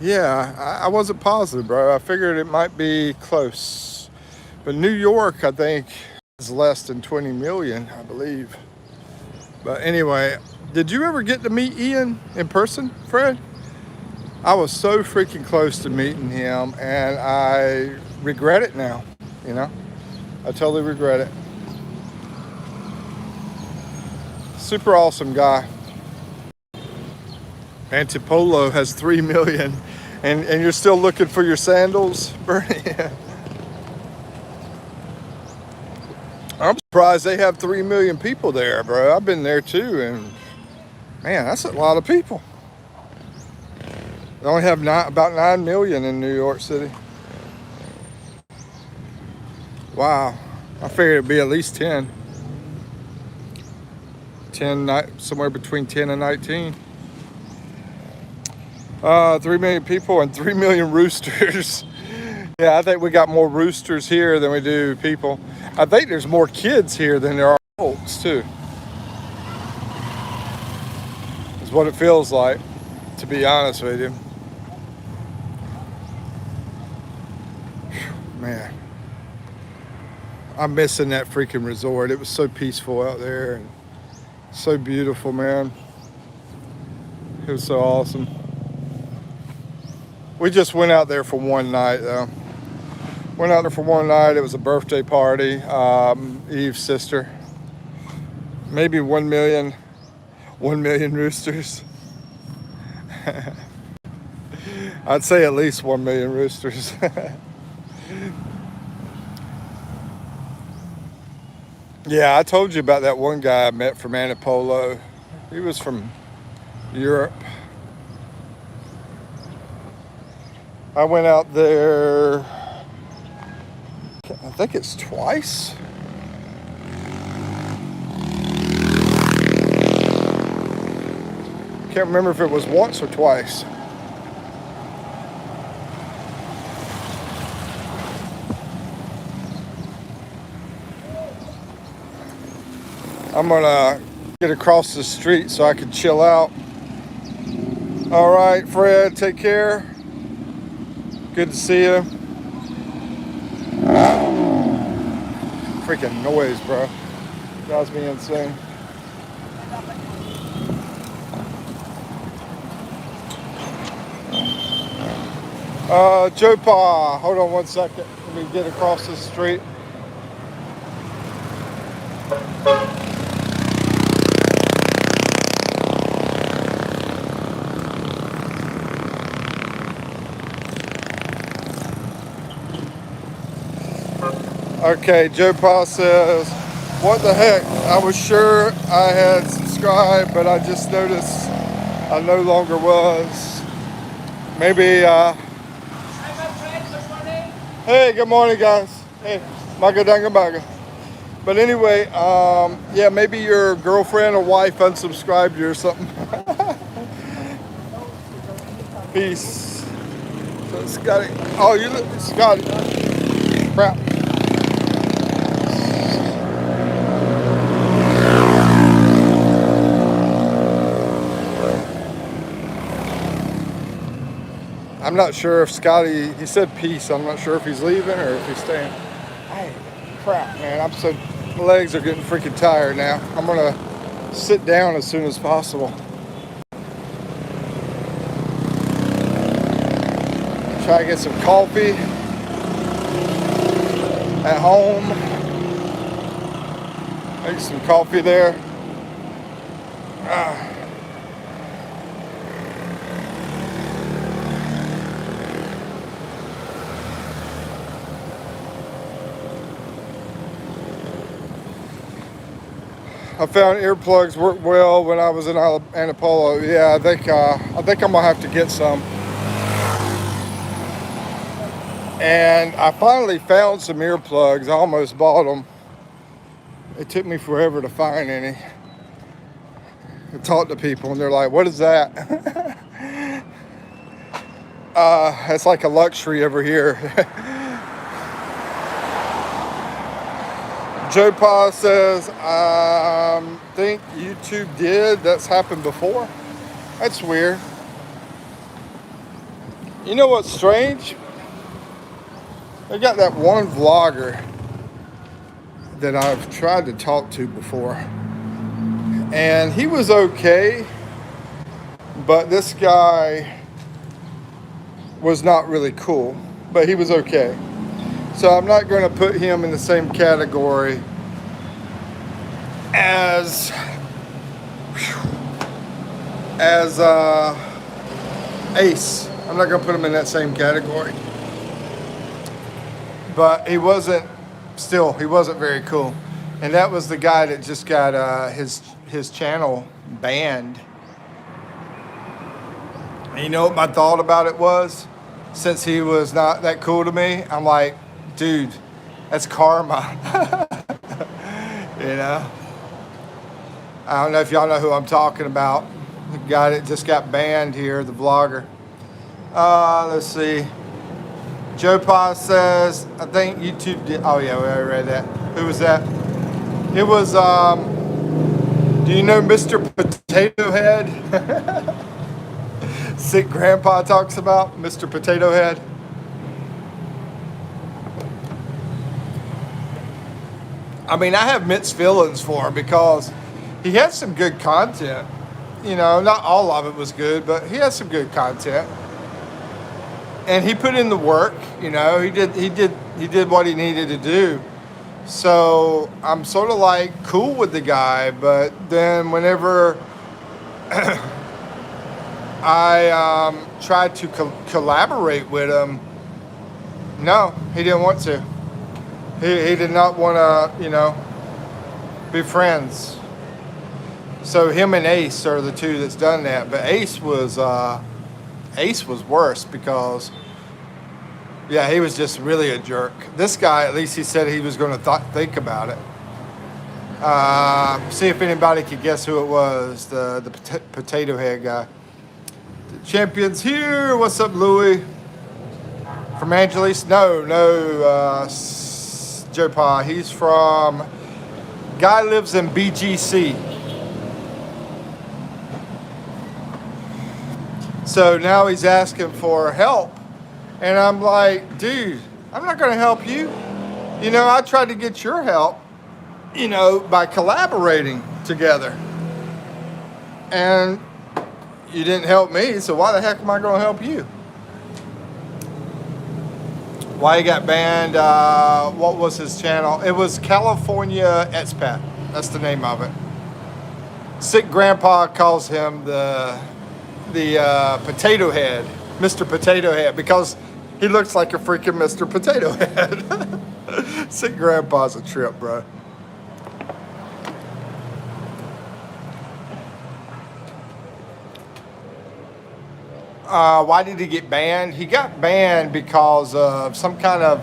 Yeah, I wasn't positive, bro. I figured it might be close. But New York, I think, is less than 20 million, I believe. But anyway, did you ever get to meet Ian in person, Fred? I was so freaking close to meeting him, and I regret it now, you know? I totally regret it. Super awesome guy. Antipolo has 3 million, and you're still looking for your sandals, Bernie? I'm surprised they have 3 million people there, bro. I've been there too, and man, that's a lot of people. They only have about 9 million in New York City. Wow. I figured it'd be at least 10. 10, somewhere between 10 and 19. 3 million people and 3 million roosters. Yeah, I think we got more roosters here than we do people. I think there's more kids here than there are adults too. Is what it feels like, to be honest with you. Man, I'm missing that freaking resort. It was so peaceful out there and so beautiful, man. It was so awesome. We just went out there for one night, though. Went out there for one night. It was a birthday party. Eve's sister. Maybe 1 million roosters. I'd say at least 1 million roosters. Yeah, I told you about that one guy I met from Antipolo. He was from Europe. I went out there, I think it's twice. Can't remember if it was once or twice. I'm gonna get across the street so I can chill out. All right, Fred, take care. Good to see you. Freaking noise, bro. Drives me insane. Joe Pa, hold on one second. Let me get across the street. Okay, Joe Pa says, what the heck? I was sure I had subscribed, but I just noticed I no longer was. Maybe, Hi, my friend. Good morning. hey, good morning, guys. Hey, magadanga baga. But anyway, yeah, maybe your girlfriend or wife unsubscribed you or something. Peace. So Scotty, oh, you look, Scotty. Crap. I'm not sure if Scotty, he said peace. I'm not sure if he's leaving or if he's staying. Hey, crap, man. My legs are getting freaking tired now. I'm gonna sit down as soon as possible. Try to get some coffee at home. Make some coffee there. I found earplugs work well when I was in Antipolo. Yeah, I think I'm gonna have to get some. And I finally found some earplugs. I almost bought them. It took me forever to find any. I talked to people and they're like, what is that? It's like a luxury over here. Joe Pa says, I think YouTube did. That's happened before. That's weird. You know what's strange? They got that one vlogger that I've tried to talk to before. And he was okay. But this guy was not really cool. But he was okay. So I'm not going to put him in the same category as Ace. I'm not going to put him in that same category. But he wasn't very cool. And that was the guy that just got his channel banned. And you know what my thought about it was? Since he was not that cool to me, I'm like, dude, that's karma. You know? I don't know if y'all know who I'm talking about. The guy that just got banned here, the vlogger. Let's see. Joe Pa says, I think YouTube did. Oh, yeah, we already read that. Who was that? It was, do you know Mr. Potato Head? Sick Grandpa talks about Mr. Potato Head. I mean, I have mixed feelings for him because he had some good content. You know, not all of it was good, but he had some good content. And he put in the work, you know, he did what he needed to do. So I'm sort of like cool with the guy, but then whenever I tried to collaborate with him, no, he didn't want to. He did not want to, you know, be friends. So him and Ace are the two that's done that. But Ace was worse because, yeah, he was just really a jerk. This guy, at least he said he was going to think about it. See if anybody could guess who it was, the potato head guy. The champion's here. What's up, Louie? From Angeles? No, Joe Pa. He's from, guy lives in BGC. So now he's asking for help. And I'm like, dude, I'm not going to help you. You know, I tried to get your help, you know, by collaborating together. And you didn't help me, so why the heck am I going to help you? Why he got banned, what was his channel? It was California Expat. That's the name of it. Sick Grandpa calls him the potato head, Mr. Potato Head, because he looks like a freaking Mr. Potato Head. Sick Grandpa's a trip, bro. Why did he get banned? He got banned because of some kind of,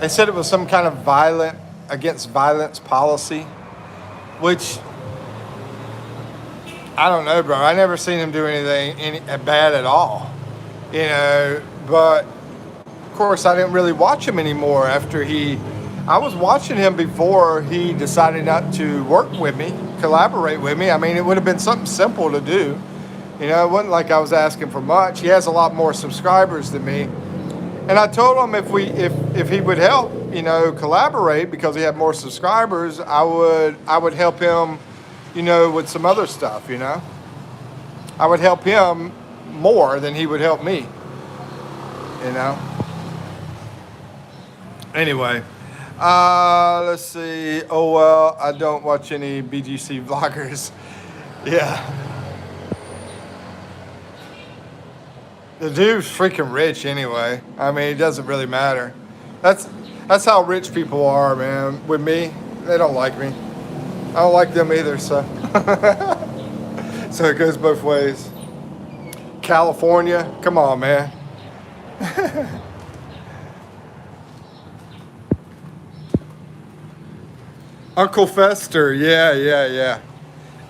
they said it was some kind of against violence policy, which, I don't know, bro. I never seen him do anything bad at all, you know, but of course I didn't really watch him anymore after I was watching him before he decided not to work with me, collaborate with me. I mean, it would have been something simple to do. You know, it wasn't like I was asking for much. He has a lot more subscribers than me. And I told him if he would help, you know, collaborate because he had more subscribers, I would help him, you know, with some other stuff, you know. I would help him more than he would help me, you know. Anyway. Let's see. Oh, well, I don't watch any BGC vloggers. Yeah. The dude's freaking rich anyway. I mean, it doesn't really matter. That's how rich people are, man. With me, they don't like me. I don't like them either, so. So it goes both ways. California, come on, man. Uncle Fester. Yeah, yeah, yeah.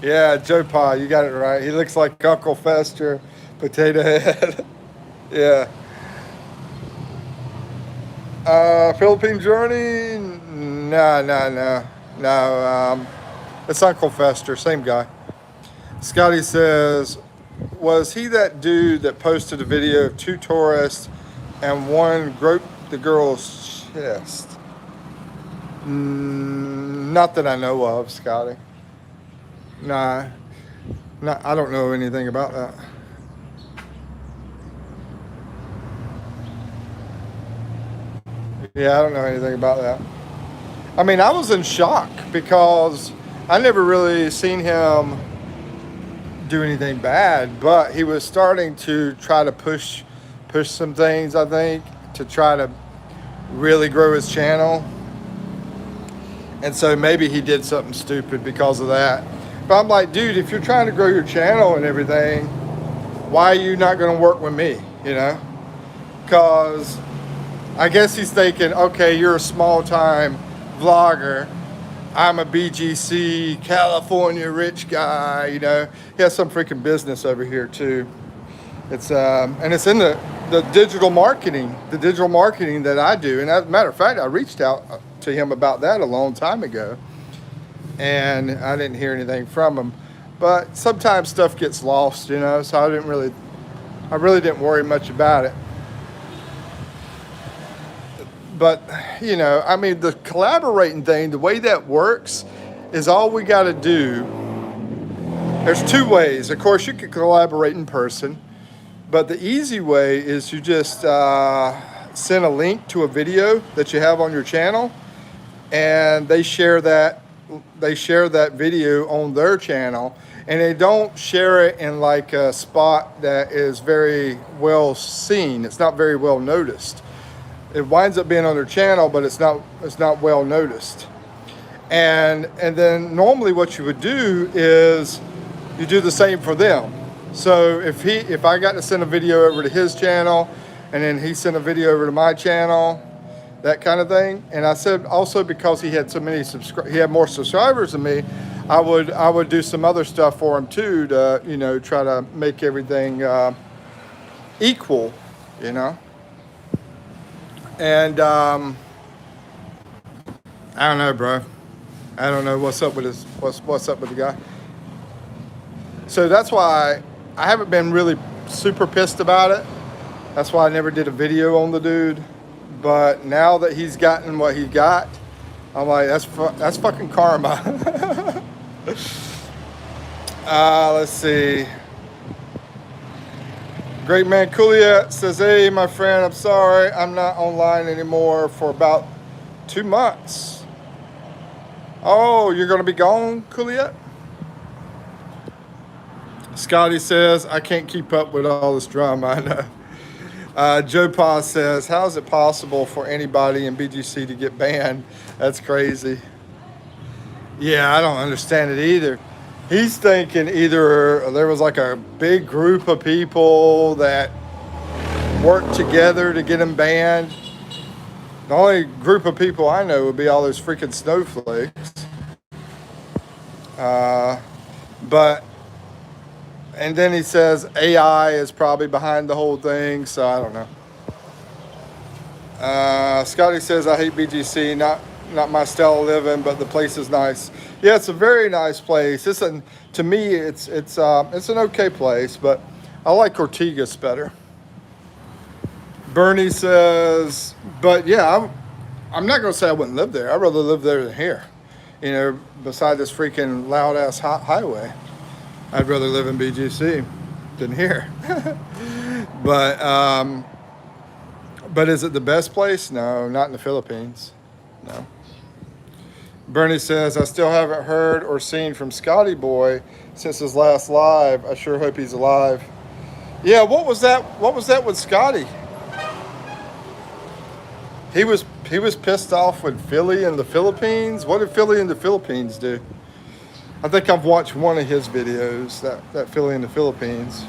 Yeah, Joe Pa, you got it right. He looks like Uncle Fester, potato head. Yeah. Philippine Journey? No, no, no. No, it's Uncle Fester, same guy. Scotty says, was he that dude that posted a video of two tourists and one groped the girl's chest? Not that I know of, Scotty. Nah, I don't know anything about that. Yeah, I don't know anything about that. I mean, I was in shock because I never really seen him do anything bad, but he was starting to try to push some things, I think, to try to really grow his channel. And so maybe he did something stupid because of that. But I'm like, dude, if you're trying to grow your channel and everything, why are you not going to work with me, you know? Because I guess he's thinking, okay, you're a small time vlogger. I'm a BGC, California rich guy, you know. He has some freaking business over here too. It's and it's in the digital marketing that I do. And as a matter of fact, I reached out to him about that a long time ago, and I didn't hear anything from him. But sometimes stuff gets lost, you know. So I really didn't worry much about it. But, you know, I mean, the collaborating thing, the way that works is all we got to do. There's two ways. Of course, you can collaborate in person, but the easy way is you just send a link to a video that you have on your channel, and they share that video on their channel, and they don't share it in like a spot that is very well seen. It's not very well noticed. It winds up being on their channel, but it's not well noticed. And then normally what you would do is you do the same for them. So if I got to send a video over to his channel, and then he sent a video over to my channel, that kind of thing. And I said also because he had so many he had more subscribers than me, I would do some other stuff for him too to, you know, try to make everything equal, you know. And I don't know, bro. I don't know what's up with what's up with the guy. So that's why I haven't been really super pissed about it. That's why I never did a video on the dude. But now that he's gotten what he got, I'm like, that's fucking karma. Let's see. Great man Kuliat says, hey, my friend, I'm sorry. I'm not online anymore for about 2 months. Oh, you're going to be gone, Kuliat? Scotty says, I can't keep up with all this drama. I know. Joe Pa says, how is it possible for anybody in BGC to get banned? That's crazy. Yeah, I don't understand it either. He's thinking either there was like a big group of people that worked together to get him banned. The only group of people I know would be all those freaking snowflakes. And then he says AI is probably behind the whole thing, so I don't know. Scotty says, I hate BGC, not my style of living, but the place is nice. Yeah, it's a very nice place. To me, it's an okay place, but I like Ortigas better. Bernie says, but yeah, I'm not gonna say I wouldn't live there. I'd rather live there than here. You know, beside this freaking loud ass highway, I'd rather live in BGC than here. But is it the best place? No, not in the Philippines. No. Bernie says, I still haven't heard or seen from Scotty Boy since his last live. I sure hope he's alive. Yeah, what was that? What was that with Scotty? He was pissed off with Philly and the Philippines. What did Philly and the Philippines do? I think I've watched one of his videos, that Philly in the Philippines.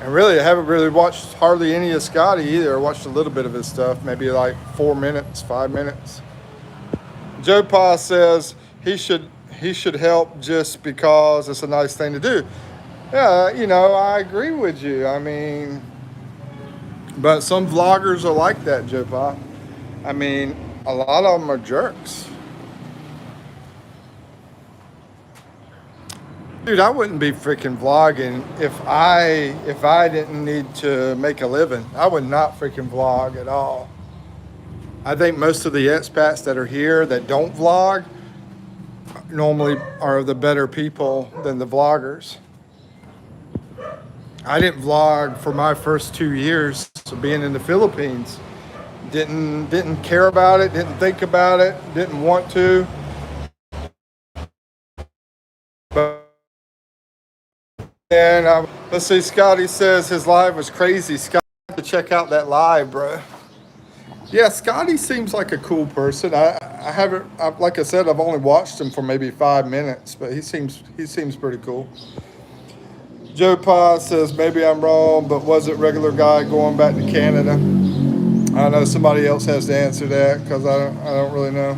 And really, I haven't really watched hardly any of Scotty either. I watched a little bit of his stuff, maybe like 4 minutes, 5 minutes. Joe Pa says he should help just because it's a nice thing to do. Yeah, I agree with you. I mean, but some vloggers are like that, Joe Pa. I mean, a lot of them are jerks. Dude, I wouldn't be freaking vlogging if I didn't need to make a living. I would not freaking vlog at all. I think most of the expats that are here that don't vlog normally are the better people than the vloggers. I didn't vlog for my first 2 years of being in the Philippines. Didn't care about it, didn't think about it, didn't want to. But then let's see, Scotty says his live was crazy. Scotty, to check out that live, bro. Yeah, Scotty seems like a cool person. I haven't, like I said, I've only watched him for maybe 5 minutes, but he seems pretty cool. Joe Pa says maybe I'm wrong, but was it regular guy going back to Canada? I know somebody else has to answer that because I don't really know.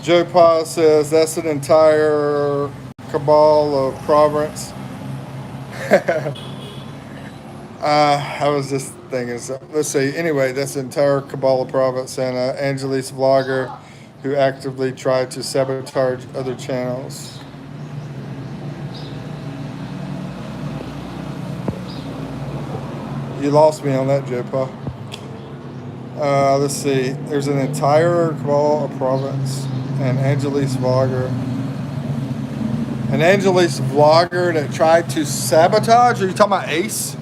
Joe Pa says that's an entire cabal of province. I was just thinking, let's see. Anyway, that's the entire cabal of province and Angelis vlogger who actively tried to sabotage other channels. You lost me on that, Joe Pa. Let's see. There's an entire cabal of province and Angelis vlogger. An Angelis vlogger that tried to sabotage? Are you talking about Ace?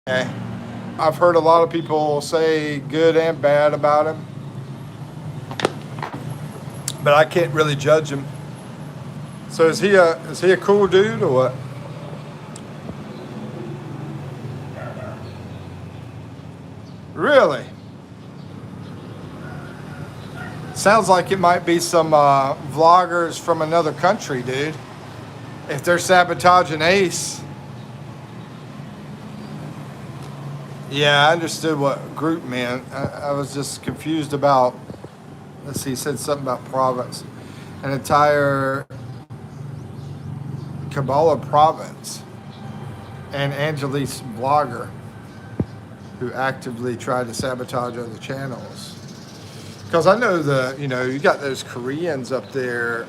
Okay. I've heard a lot of people say good and bad about him, but I can't really judge him. So is he a cool dude or what? Really? Sounds like it might be some vloggers from another country, dude. If they're sabotaging Ace. Yeah, I understood what group meant. I was just confused about, let's see, he said something about province. An entire Kabbalah province. And Angelis vlogger who actively tried to sabotage other channels. Because I know you got those Koreans up there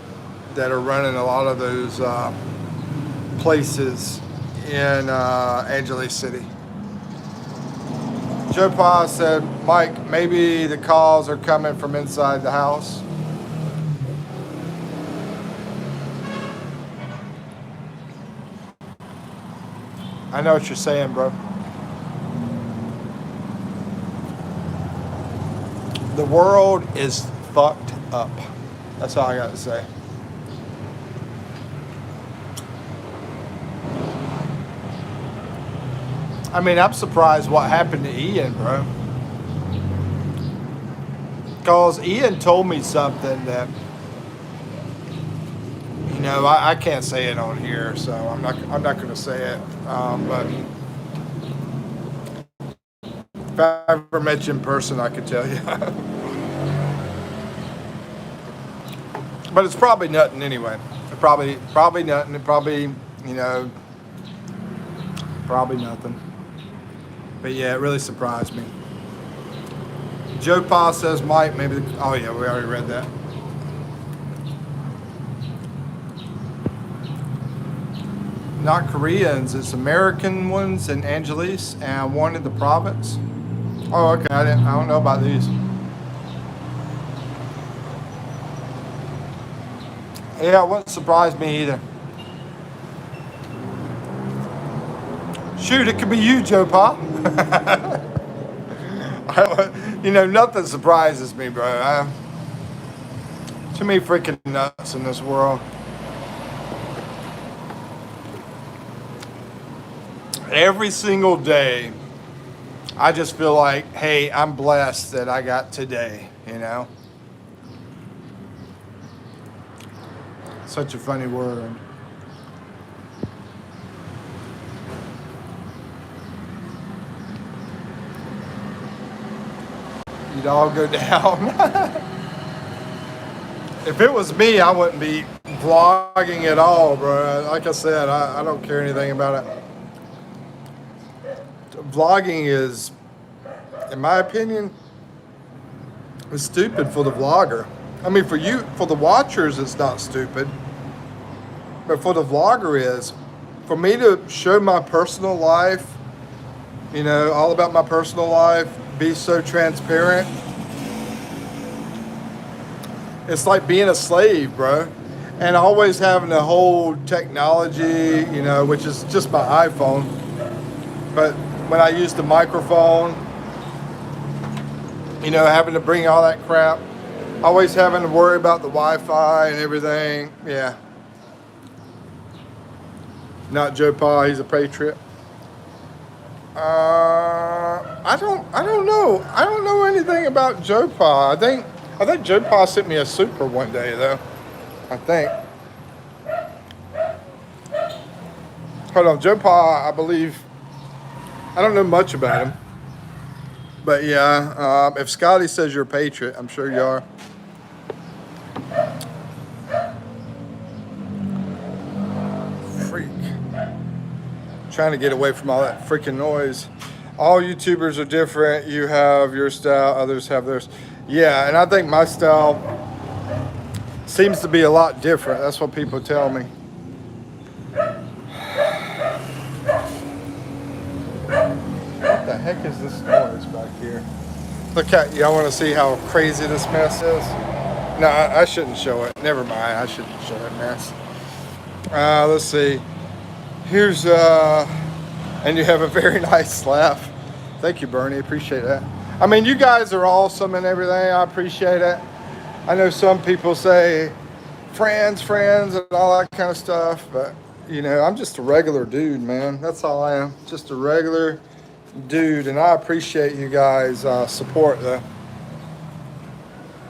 that are running a lot of those places in Angeles City. Joe Pa said, Mike, maybe the calls are coming from inside the house. I know what you're saying, bro. The world is fucked up. That's all I got to say. I mean, I'm surprised what happened to Ian, bro. Because Ian told me something that, I can't say it on here, so I'm not going to say it. But if I ever met you in person, I could tell you. But it's probably nothing anyway. Probably nothing. Probably nothing. But yeah, it really surprised me. Joe Pa says, Mike, maybe oh yeah, we already read that. Not Koreans, it's American ones in Angeles and one in the province. Oh, okay, I don't know about these. Yeah, it wouldn't surprise me either. Shoot, it could be you, Joe Pa. Nothing surprises me, bro. Too many freaking nuts in this world. Every single day, I just feel like, hey, I'm blessed that I got today, Such a funny word. You'd all go down. If it was me, I wouldn't be vlogging at all, bro. Like I said, I don't care anything about it. Vlogging is, in my opinion, is stupid for the vlogger. I mean, for you, for the watchers, it's not stupid. But for the vlogger is. For me to show my personal life, you know, all about my personal life, be so transparent. It's like being a slave, bro. And always having the whole technology, you know, which is just my iPhone. But when I use the microphone, you know, having to bring all that crap, always having to worry about the Wi-Fi and everything. Yeah. Not Joe Pa, he's a patriot. I don't know. I don't know anything about Joe Pa. I think Joe Pa sent me a super one day though. I think. Hold on, Joe Pa, I believe. I don't know much about him. But yeah, if Scotty says you're a patriot, I'm sure you are. Freak. Trying to get away from all that freaking noise. All YouTubers are different. You have your style, others have theirs. Yeah, and I think my style seems to be a lot different. That's what people tell me. What the heck is this noise back here? Look at y'all want to see how crazy this mess is? No, I shouldn't show it. Never mind, I shouldn't show that mess. Let's see. Here's and you have a very nice laugh. Thank you, Bernie. Appreciate that. I mean, you guys are awesome and everything. I appreciate it. I know some people say friends, and all that kind of stuff, but you know, I'm just a regular dude, man. That's all I am. Just a regular dude, and I appreciate you guys' support, though.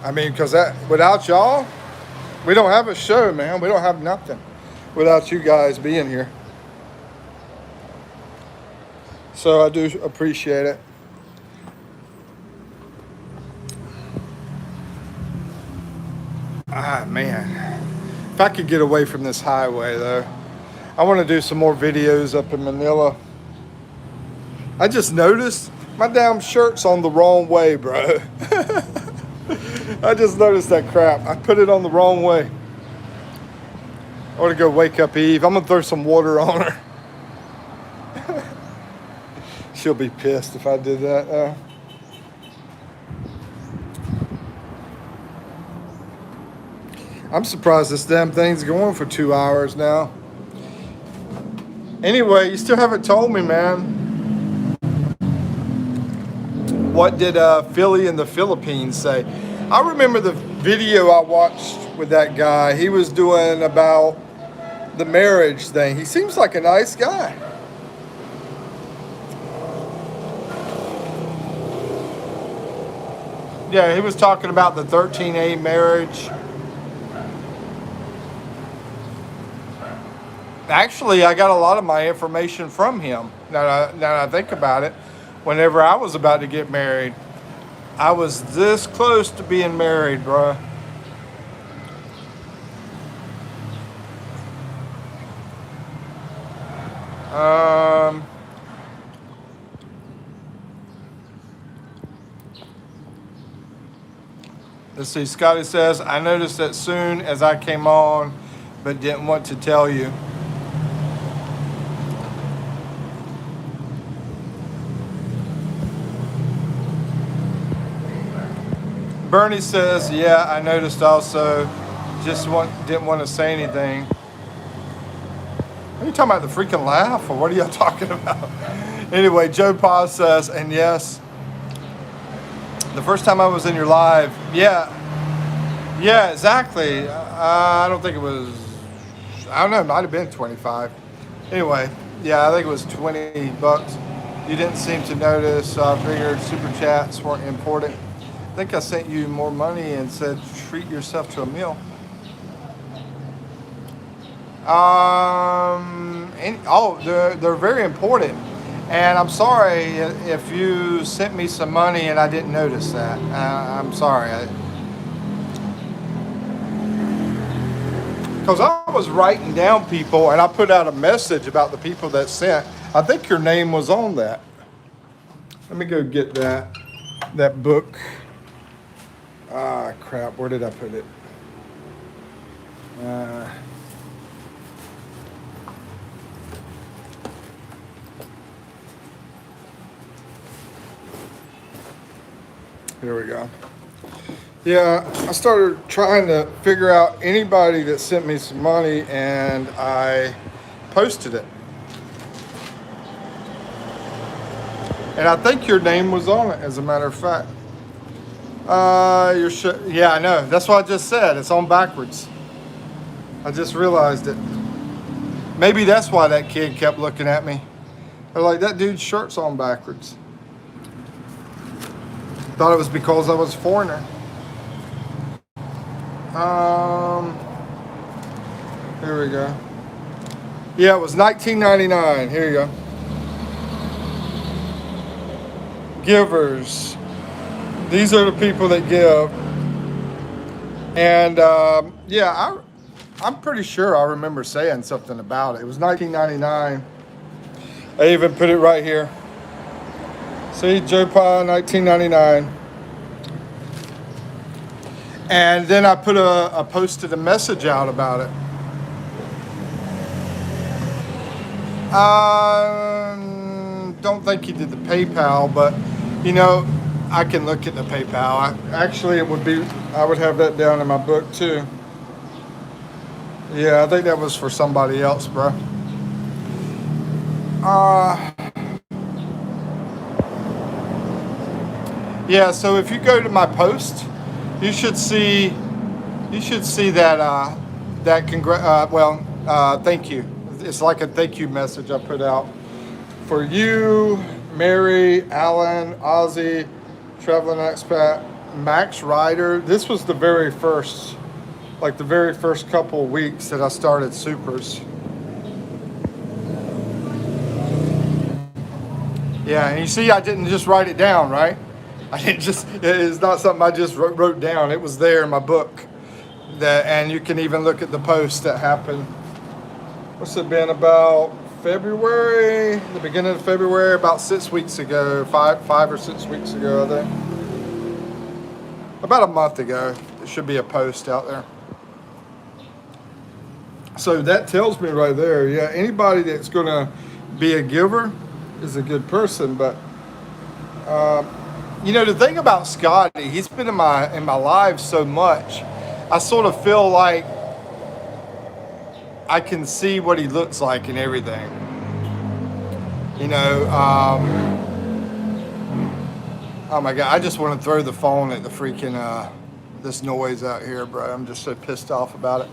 I mean, because without y'all, we don't have a show, man. We don't have nothing without you guys being here. So I do appreciate it. Ah, man. If I could get away from this highway, though. I want to do some more videos up in Manila. I just noticed my damn shirt's on the wrong way, bro. I just noticed that crap. I put it on the wrong way. I want to go wake up Eve. I'm going to throw some water on her. She'll be pissed if I did that. I'm surprised this damn thing's going for 2 hours now. Anyway, you still haven't told me, man. What did Philly in the Philippines say? I remember the video I watched with that guy. He was doing about the marriage thing. He seems like a nice guy. Yeah, he was talking about the 13A marriage. Actually, I got a lot of my information from him. Now that I think about it, whenever I was about to get married, I was this close to being married, bro. Let's see, Scotty says, I noticed that soon as I came on, but didn't want to tell you. Bernie says, yeah, I noticed also, didn't want to say anything. Are you talking about the freaking laugh, or what are y'all talking about? Anyway, Joe Pa says, and yes, the first time I was in your live, yeah, exactly. I don't think it was, I don't know, it might have been 25. Anyway, yeah, I think it was $20. You didn't seem to notice, so I figured super chats weren't important. I think I sent you more money and said treat yourself to a meal. They're very important. And I'm sorry if you sent me some money and I didn't notice that. I'm sorry. Because I was writing down people and I put out a message about the people that sent. I think your name was on that. Let me go get that book. Ah, crap. Where did I put it? Uh, Here we go. Yeah, I started trying to figure out anybody that sent me some money and I posted it. And I think your name was on it, as a matter of fact. Yeah, I know. That's what I just said. It's on backwards. I just realized it. Maybe that's why that kid kept looking at me. They're like, that dude's shirt's on backwards. Thought it was because I was a foreigner. Here we go. Yeah, it was 1999. Here you go. Givers. These are the people that give. And yeah, I'm pretty sure I remember saying something about it. It was 1999. I even put it right here. See, Joe Pa, 1999. And then I put posted a message out about it. Don't think he did the PayPal, but you know, I can look at the PayPal. I would have that down in my book too. Yeah, I think that was for somebody else, bro. Yeah, so if you go to my post, you should see that thank you. It's like a thank you message I put out for you, Mary, Alan, Ozzy, Traveling Expat, Max Ryder. This was the very first couple of weeks that I started Supers. Yeah, and you see, I didn't just write it down, right? It's not something I just wrote down. It was there in my book. And you can even look at the post that happened. What's it been, about February, the beginning of February, about 6 weeks ago, five or 6 weeks ago, I think. About a month ago, there should be a post out there. So that tells me right there, yeah, anybody that's going to be a giver is a good person. But you know, the thing about Scotty, he's been in my life so much, I sort of feel like I can see what he looks like and everything. You know, oh my God, I just want to throw the phone at the freaking, this noise out here, bro. I'm just so pissed off about it.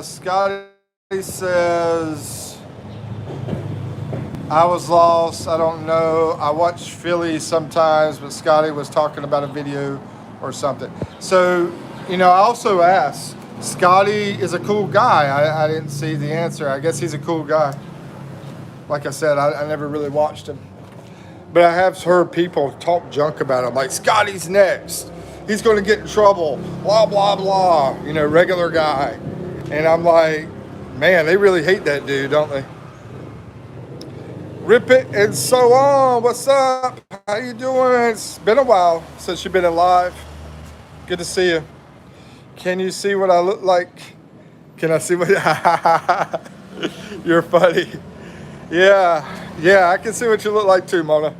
Scotty says, I was lost. I don't know. I watch Philly sometimes, but Scotty was talking about a video or something. So, you know, I also asked, Scotty is a cool guy. I didn't see the answer. I guess he's a cool guy. Like I said, I never really watched him. But I have heard people talk junk about him, like, Scotty's next. He's going to get in trouble. Blah, blah, blah. You know, regular guy. And I'm like, man, they really hate that dude, don't they? Rip it and so on. What's up? How you doing? It's been a while since you've been alive. Good to see you. Can you see what I look like? Can I see what? You're funny. Yeah, I can see what you look like too, Mona.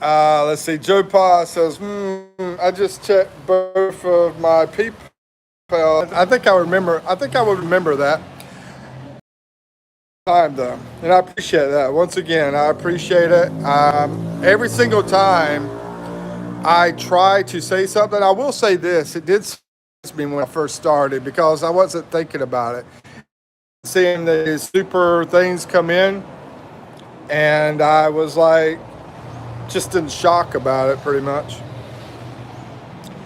Let's see. Joe Pa says, I just checked both of my people. I think I would remember that time though, and I appreciate that. Once again, I appreciate it. Every single time I try to say something, I will say this: it did surprise me when I first started because I wasn't thinking about it. Seeing the super things come in, and I was like, just in shock about it, pretty much.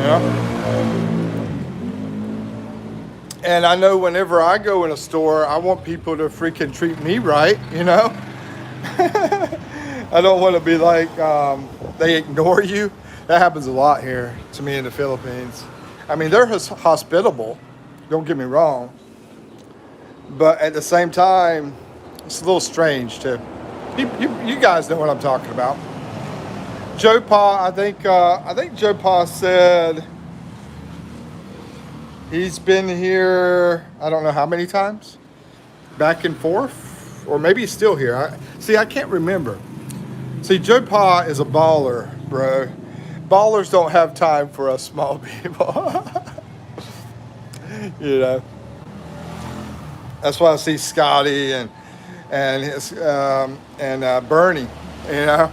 You know? And I know whenever I go in a store, I want people to freaking treat me right, you know? I don't want to be like, they ignore you. That happens a lot here to me in the Philippines. I mean, they're hospitable, don't get me wrong. But at the same time, it's a little strange too. You guys know what I'm talking about. Joe Pa, I think Joe Pa said he's been here, I don't know how many times, back and forth, or maybe he's still here. I can't remember. See, Joe Pa is a baller, bro. Ballers don't have time for us small people. You know, that's why I see Scotty and his and Bernie. You know,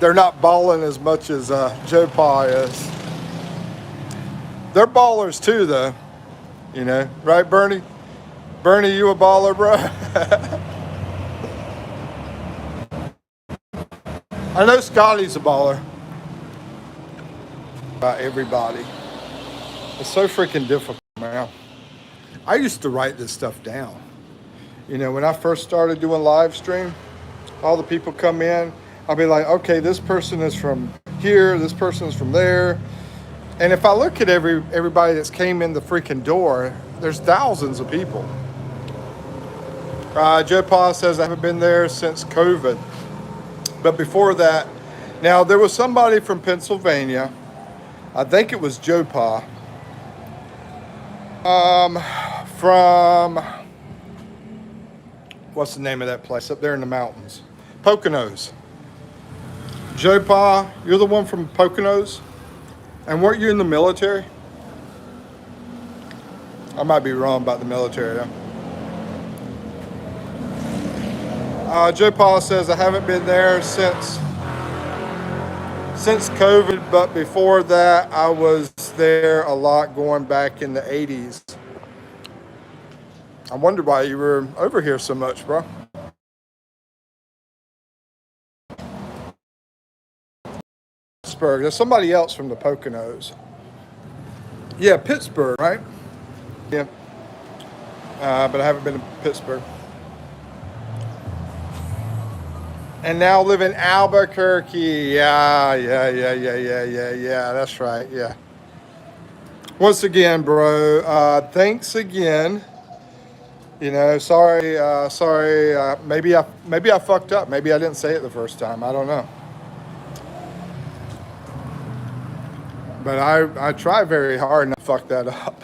they're not balling as much as Joe Pa is. They're ballers too, though. You know, right, Bernie? Bernie, you a baller, bro? I know Scotty's a baller. About everybody. It's so freaking difficult, man. I used to write this stuff down. You know, when I first started doing live stream, all the people come in, I'll be like, okay, this person is from here, this person is from there. And if I look at everybody that's came in the freaking door, there's thousands of people. Joe Pa says I haven't been there since COVID. But before that, now there was somebody from Pennsylvania. I think it was Joe Pa. From, what's the name of that place up there in the mountains? Poconos. Joe Pa, you're the one from Poconos? And weren't you in the military? I might be wrong about the military. Joe Pa says I haven't been there since COVID, but before that I was there a lot going back in the 80s. I wonder why you were over here so much, bro. Pittsburgh. There's somebody else from the Poconos. Yeah, Pittsburgh, right? Yeah. But I haven't been to Pittsburgh. And now live in Albuquerque. Yeah. That's right. Yeah. Once again, bro. Thanks again. You know, sorry. Maybe I fucked up. Maybe I didn't say it the first time. I don't know. But I try very hard not to fuck that up.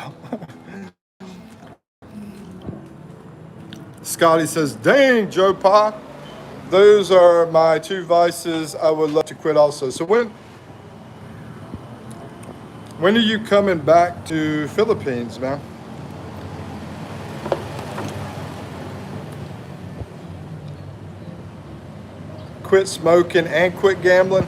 Scotty says, dang, Joe Pa. Those are my two vices I would love to quit also. So when are you coming back to Philippines, man? Quit smoking and quit gambling?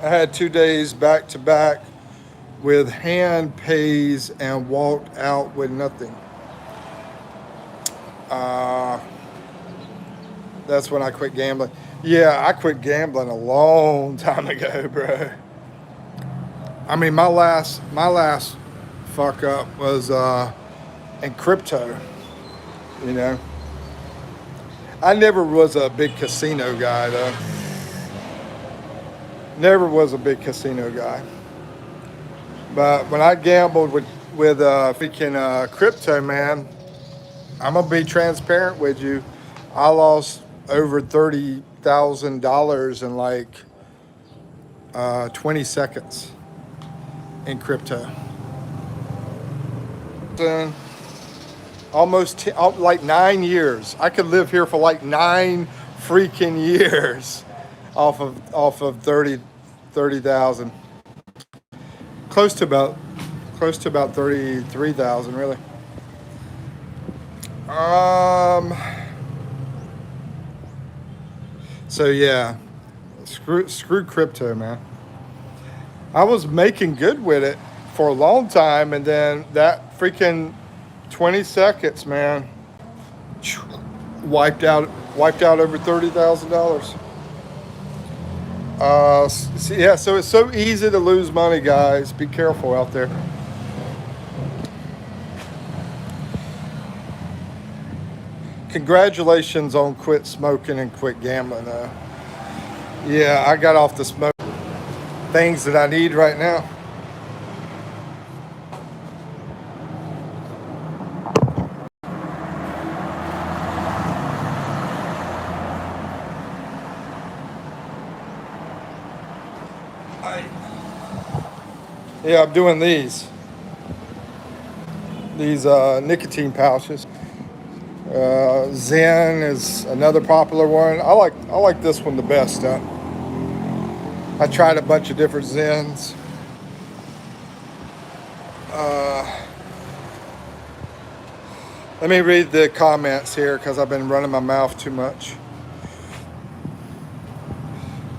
I had 2 days back to back with hand pays and walked out with nothing. That's when I quit gambling. Yeah, I quit gambling a long time ago, bro. I mean, my last fuck up was in crypto. You know, I never was a big casino guy though. Never was a big casino guy. But when I gambled with freaking crypto, man, I'm gonna be transparent with you. I lost over $30,000 in like 20 seconds in crypto. Almost like 9 years. I could live here for like 9 freaking years off of 30,000. Close to about 33,000 really. So yeah, screw crypto, man. I was making good with it for a long time, and then that freaking 20 seconds, man. wiped out over $30,000. Yeah, so it's so easy to lose money, guys. Be careful out there. Congratulations on quit smoking and quit gambling, though. Yeah, I got off the smoke. Things that I need right now. Yeah, I'm doing these nicotine pouches. Zen is another popular one. I like this one the best. I tried a bunch of different Zens. Let me read the comments here because I've been running my mouth too much.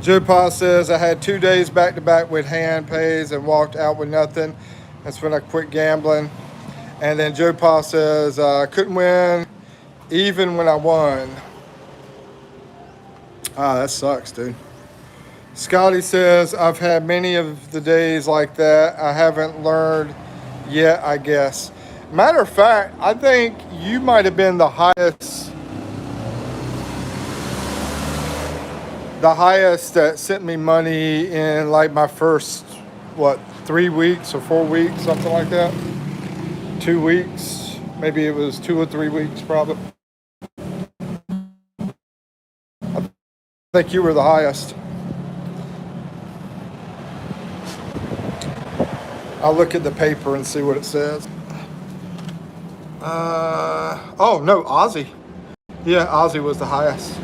Joe Pa says, I had 2 days back to back with hand pays and walked out with nothing. That's when I quit gambling. And then Joe Pa says, I couldn't win even when I won. That sucks, dude. Scotty says, I've had many of the days like that. I haven't learned yet, I guess. Matter of fact, I think you might have been the highest that sent me money in like my first, 3 weeks or 4 weeks, something like that. 2 weeks. Maybe it was 2 or 3 weeks, probably. I think you were the highest. I'll look at the paper and see what it says. Oh no, Ozzy. Yeah, Ozzy was the highest.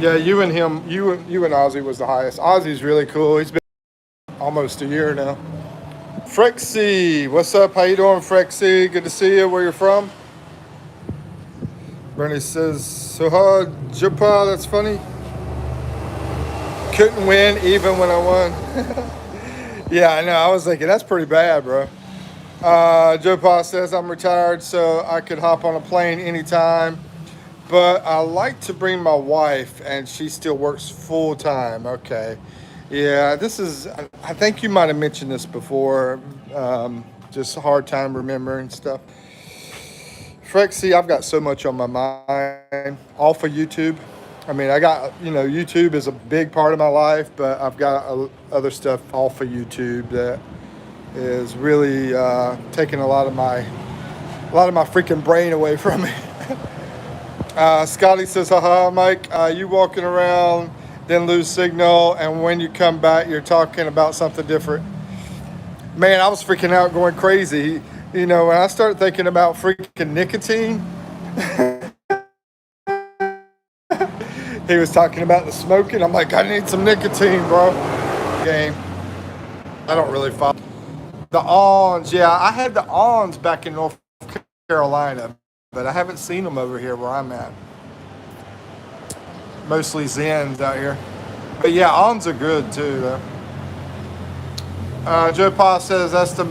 Yeah, you and Ozzy was the highest. Ozzy's really cool. He's been almost a year now. Frexy, what's up? How you doing, Frexy? Good to see you. Where you're from? Bernie says, Soha Jupa, that's funny. Couldn't win even when I won. Yeah, I know. I was thinking, that's pretty bad, bro. Joe Pa says, I'm retired, so I could hop on a plane anytime. But I like to bring my wife, and she still works full time. Okay. Yeah, I think you might have mentioned this before. Just a hard time remembering stuff. Frexy, I've got so much on my mind. All for YouTube. I mean, YouTube is a big part of my life, but I've got other stuff all for YouTube that is really taking a lot of my freaking brain away from me. Scotty says, haha, Mike, you walking around, then lose signal, and when you come back, you're talking about something different. Man, I was freaking out going crazy. When I started thinking about freaking nicotine, he was talking about the smoking. I'm like, I need some nicotine, bro. Game. I don't really follow. The Ons, yeah, I had the Ons back in North Carolina, but I haven't seen them over here where I'm at. Mostly Zens out here. But yeah, Ons are good too, though. Joe Pa says, that's the...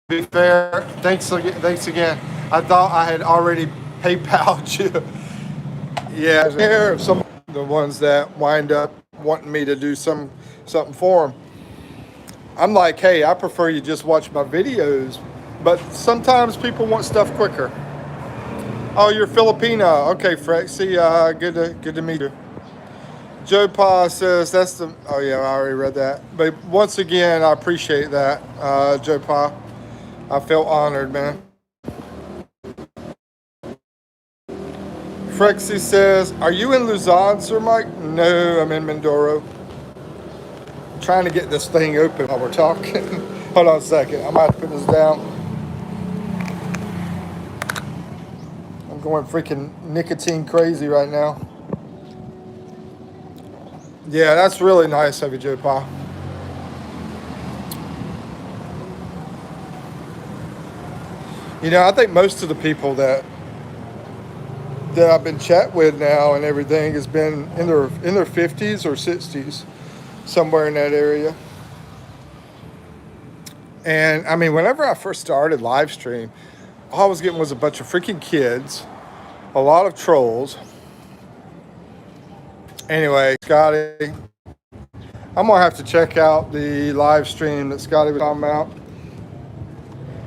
Be fair. Thanks again. I thought I had already PayPal'd you. Yeah, here some of the ones that wind up wanting me to do something for them. I'm like, hey, I prefer you just watch my videos, but sometimes people want stuff quicker. Oh, you're Filipino. Okay, Frexy, good to meet you. Joe Pa says that's the. Oh yeah, I already read that. But once again, I appreciate that, Joe Pa. I felt honored, man. Frexy says, are you in Luzon, Sir Mike? No, I'm in Mindoro. I'm trying to get this thing open while we're talking. Hold on a second. I might have to put this down. I'm going freaking nicotine crazy right now. Yeah, that's really nice of you, Joe Pa. I think most of the people that I've been chatting with now and everything has been in their 50s or 60s, somewhere in that area. And I mean, whenever I first started live stream, all I was getting was a bunch of freaking kids, a lot of trolls. Anyway, Scotty, I'm gonna have to check out the live stream that Scotty was talking about.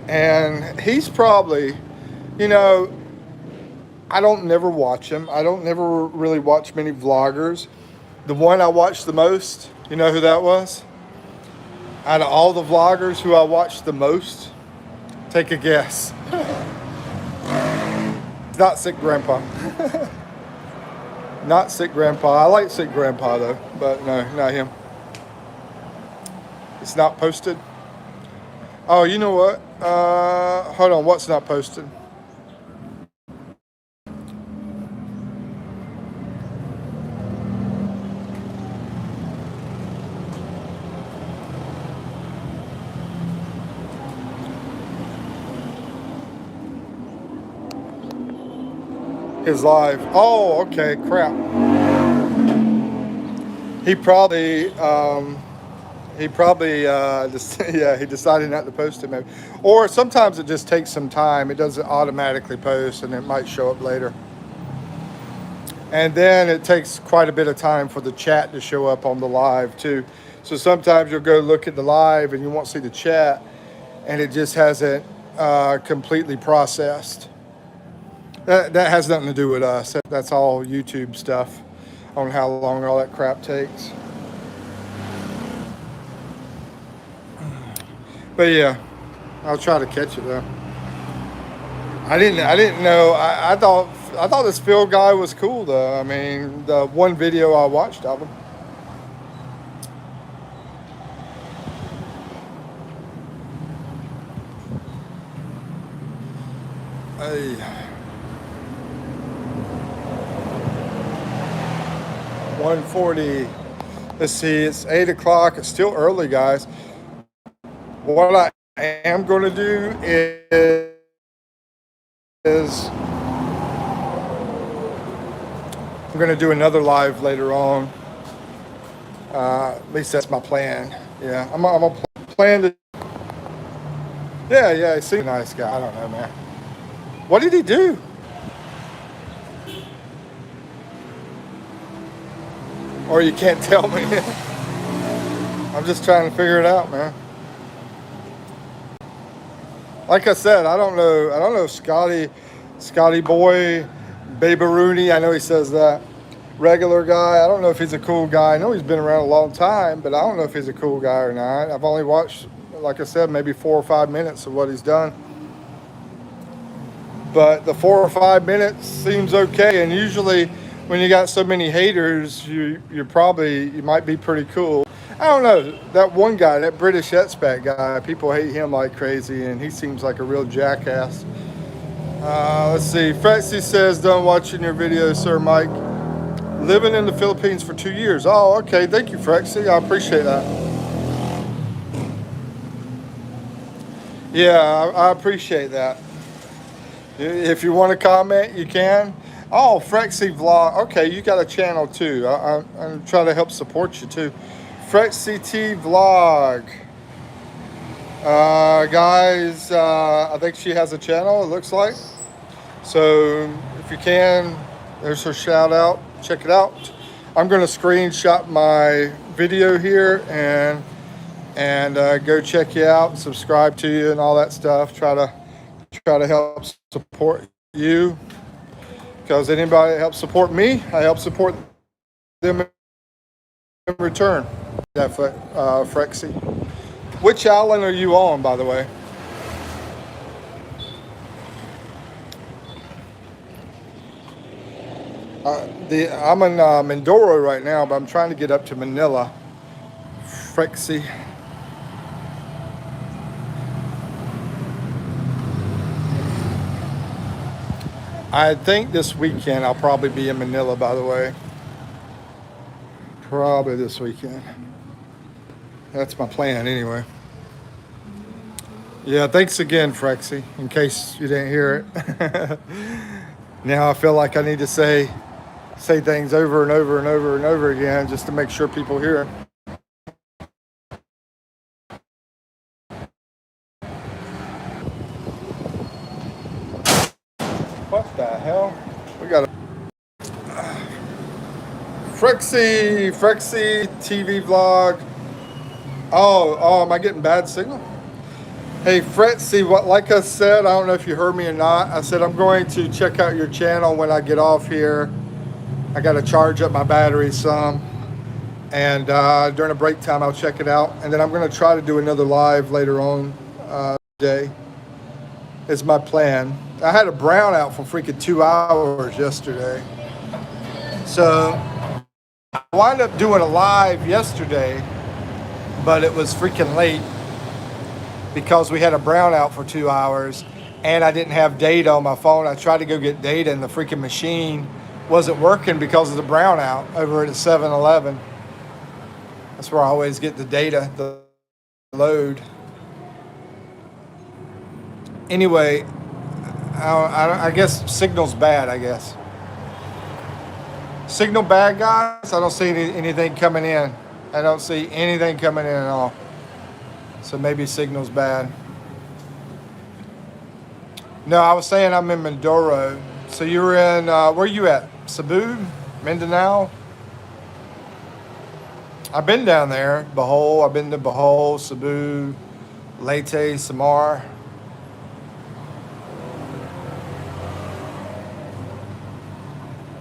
And he's probably, you know, I don't never watch him. I don't never really watch many vloggers. The one I watched the most, you know who that was? Out of all the vloggers who I watched the most, take a guess. It's not Sick Grandpa. Not Sick Grandpa. I like Sick Grandpa though, but no, not him. It's not posted. Oh, you know what? Hold on, what's not posted? His live. Oh, okay, crap. He probably, just, yeah, he decided not to post it maybe. Or sometimes it just takes some time. It doesn't automatically post and it might show up later. And then it takes quite a bit of time for the chat to show up on the live too. So sometimes you'll go look at the live and you won't see the chat and it just hasn't completely processed. That has nothing to do with us. That's all YouTube stuff on how long all that crap takes. But yeah, I'll try to catch it though. I didn't know. I thought this Phil guy was cool though. I mean, the one video I watched of him. Hey. 1:40. Let's see, it's 8 o'clock. It's still early, guys. What I am going to do is I'm going to do another live later on. At least that's my plan. Yeah, I'm going to plan to. Yeah, he seems a nice guy. I don't know, man. What did he do? Or you can't tell me. I'm just trying to figure it out, man. Like I said, I don't know if Scotty Boy, Baby Rooney, I know he says that. Regular guy, I don't know if he's a cool guy. I know he's been around a long time, but I don't know if he's a cool guy or not. I've only watched, like I said, maybe 4 or 5 minutes of what he's done. But the 4 or 5 minutes seems okay, and usually when you got so many haters, you might be pretty cool. I don't know, that one guy, that British expat guy, people hate him like crazy, and he seems like a real jackass. Let's see, Frexy says, done watching your videos, Sir Mike. Living in the Philippines for 2 years. Oh, okay, thank you, Frexy, I appreciate that. Yeah, I appreciate that. If you want to comment, you can. Oh, Frexy Vlog. Okay, you got a channel too. I'm trying to help support you too. Frexy T Vlog. Guys, I think she has a channel, it looks like. So if you can, there's her shout out. Check it out. I'm going to screenshot my video here and go check you out, subscribe to you and all that stuff. Try to help support you. Because anybody that helps support me, I help support them in return. That Frexy. Which island are you on, by the way? I'm in Mindoro right now, but I'm trying to get up to Manila. Frexy. I think this weekend I'll probably be in Manila, by the way. Probably this weekend. That's my plan anyway. Yeah, thanks again, Frexy, in case you didn't hear it. Now I feel like I need to say things over and over and over and over again just to make sure people hear it. What the hell? We got a Frexy TV vlog. Oh, am I getting bad signal? Hey, Frexy, like I said, I don't know if you heard me or not. I said I'm going to check out your channel when I get off here. I got to charge up my battery some. And during a break time, I'll check it out. And then I'm going to try to do another live later on today. Is my plan. I had a brownout for freaking 2 hours yesterday. So I wound up doing a live yesterday, but it was freaking late because we had a brownout for 2 hours and I didn't have data on my phone. I tried to go get data and the freaking machine wasn't working because of the brownout over at 7-Eleven. That's where I always get the data, the load. Anyway, I guess signal's bad, I guess. Signal bad, guys? I don't see anything coming in. I don't see anything coming in at all. So maybe signal's bad. No, I was saying I'm in Mindoro. So you were in, where you at? Cebu? Mindanao? I've been down there. Bohol. I've been to Bohol, Cebu, Leyte, Samar.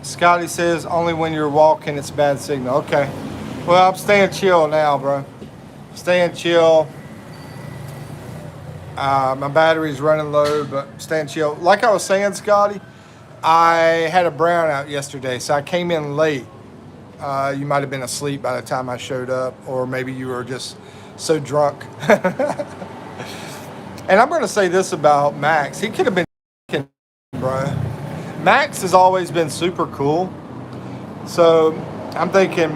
Scotty says only when you're walking it's bad signal. Okay. Well, I'm staying chill now, bro. Staying chill. My battery's running low, but staying chill. Like I was saying, Scotty, I had a brownout yesterday, so I came in late. You might have been asleep by the time I showed up, or maybe you were just so drunk. And I'm going to say this about Max. He could have been, bro. Max has always been super cool. So I'm thinking,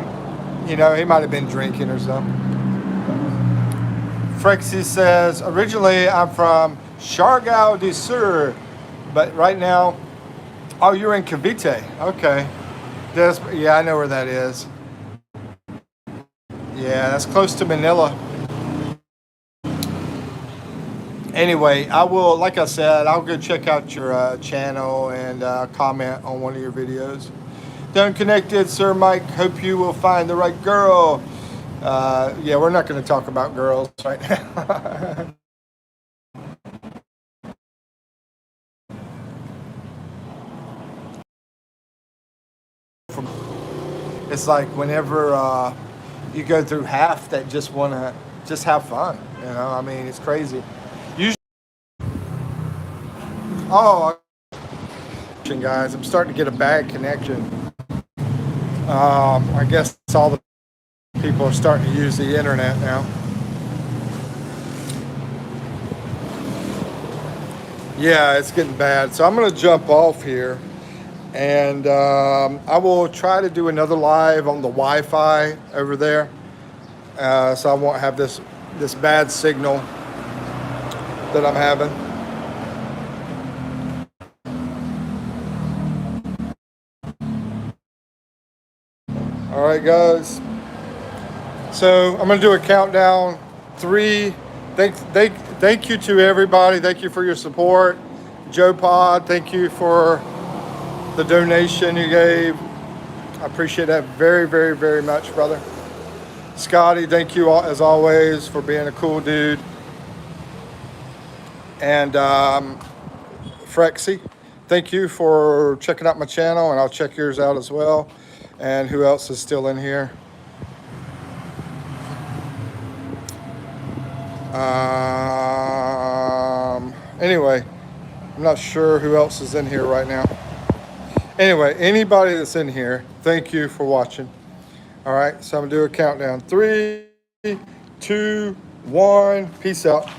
you know, he might have been drinking or something. Frexy says, originally I'm from Siargao do Sur, but right now, oh, you're in Cavite. Okay. Yeah, I know where that is. Yeah, that's close to Manila. Anyway, I will, like I said, I'll go check out your channel and comment on one of your videos. Done connected, Sir Mike. Hope you will find the right girl. Yeah, we're not going to talk about girls right now. It's like whenever you go through half that just want to just have fun. You know, I mean, it's crazy. Usually, oh, guys, I'm starting to get a bad connection. I guess all the people are starting to use the internet now. Yeah, it's getting bad. So I'm going to jump off here. And I will try to do another live on the Wi-Fi over there. So I won't have this bad signal that I'm having. All right, guys. So I'm going to do a countdown. 3. Thank you to everybody. Thank you for your support. Joe Pod, thank you for the donation you gave. I appreciate that very, very, very much, brother. Scotty, thank you all, as always, for being a cool dude. And Frexy, thank you for checking out my channel, and I'll check yours out as well. And who else is still in here? Anyway, I'm not sure who else is in here right now. Anyway, anybody that's in here, thank you for watching. All right, so I'm gonna do a countdown. 3, 2, 1, peace out.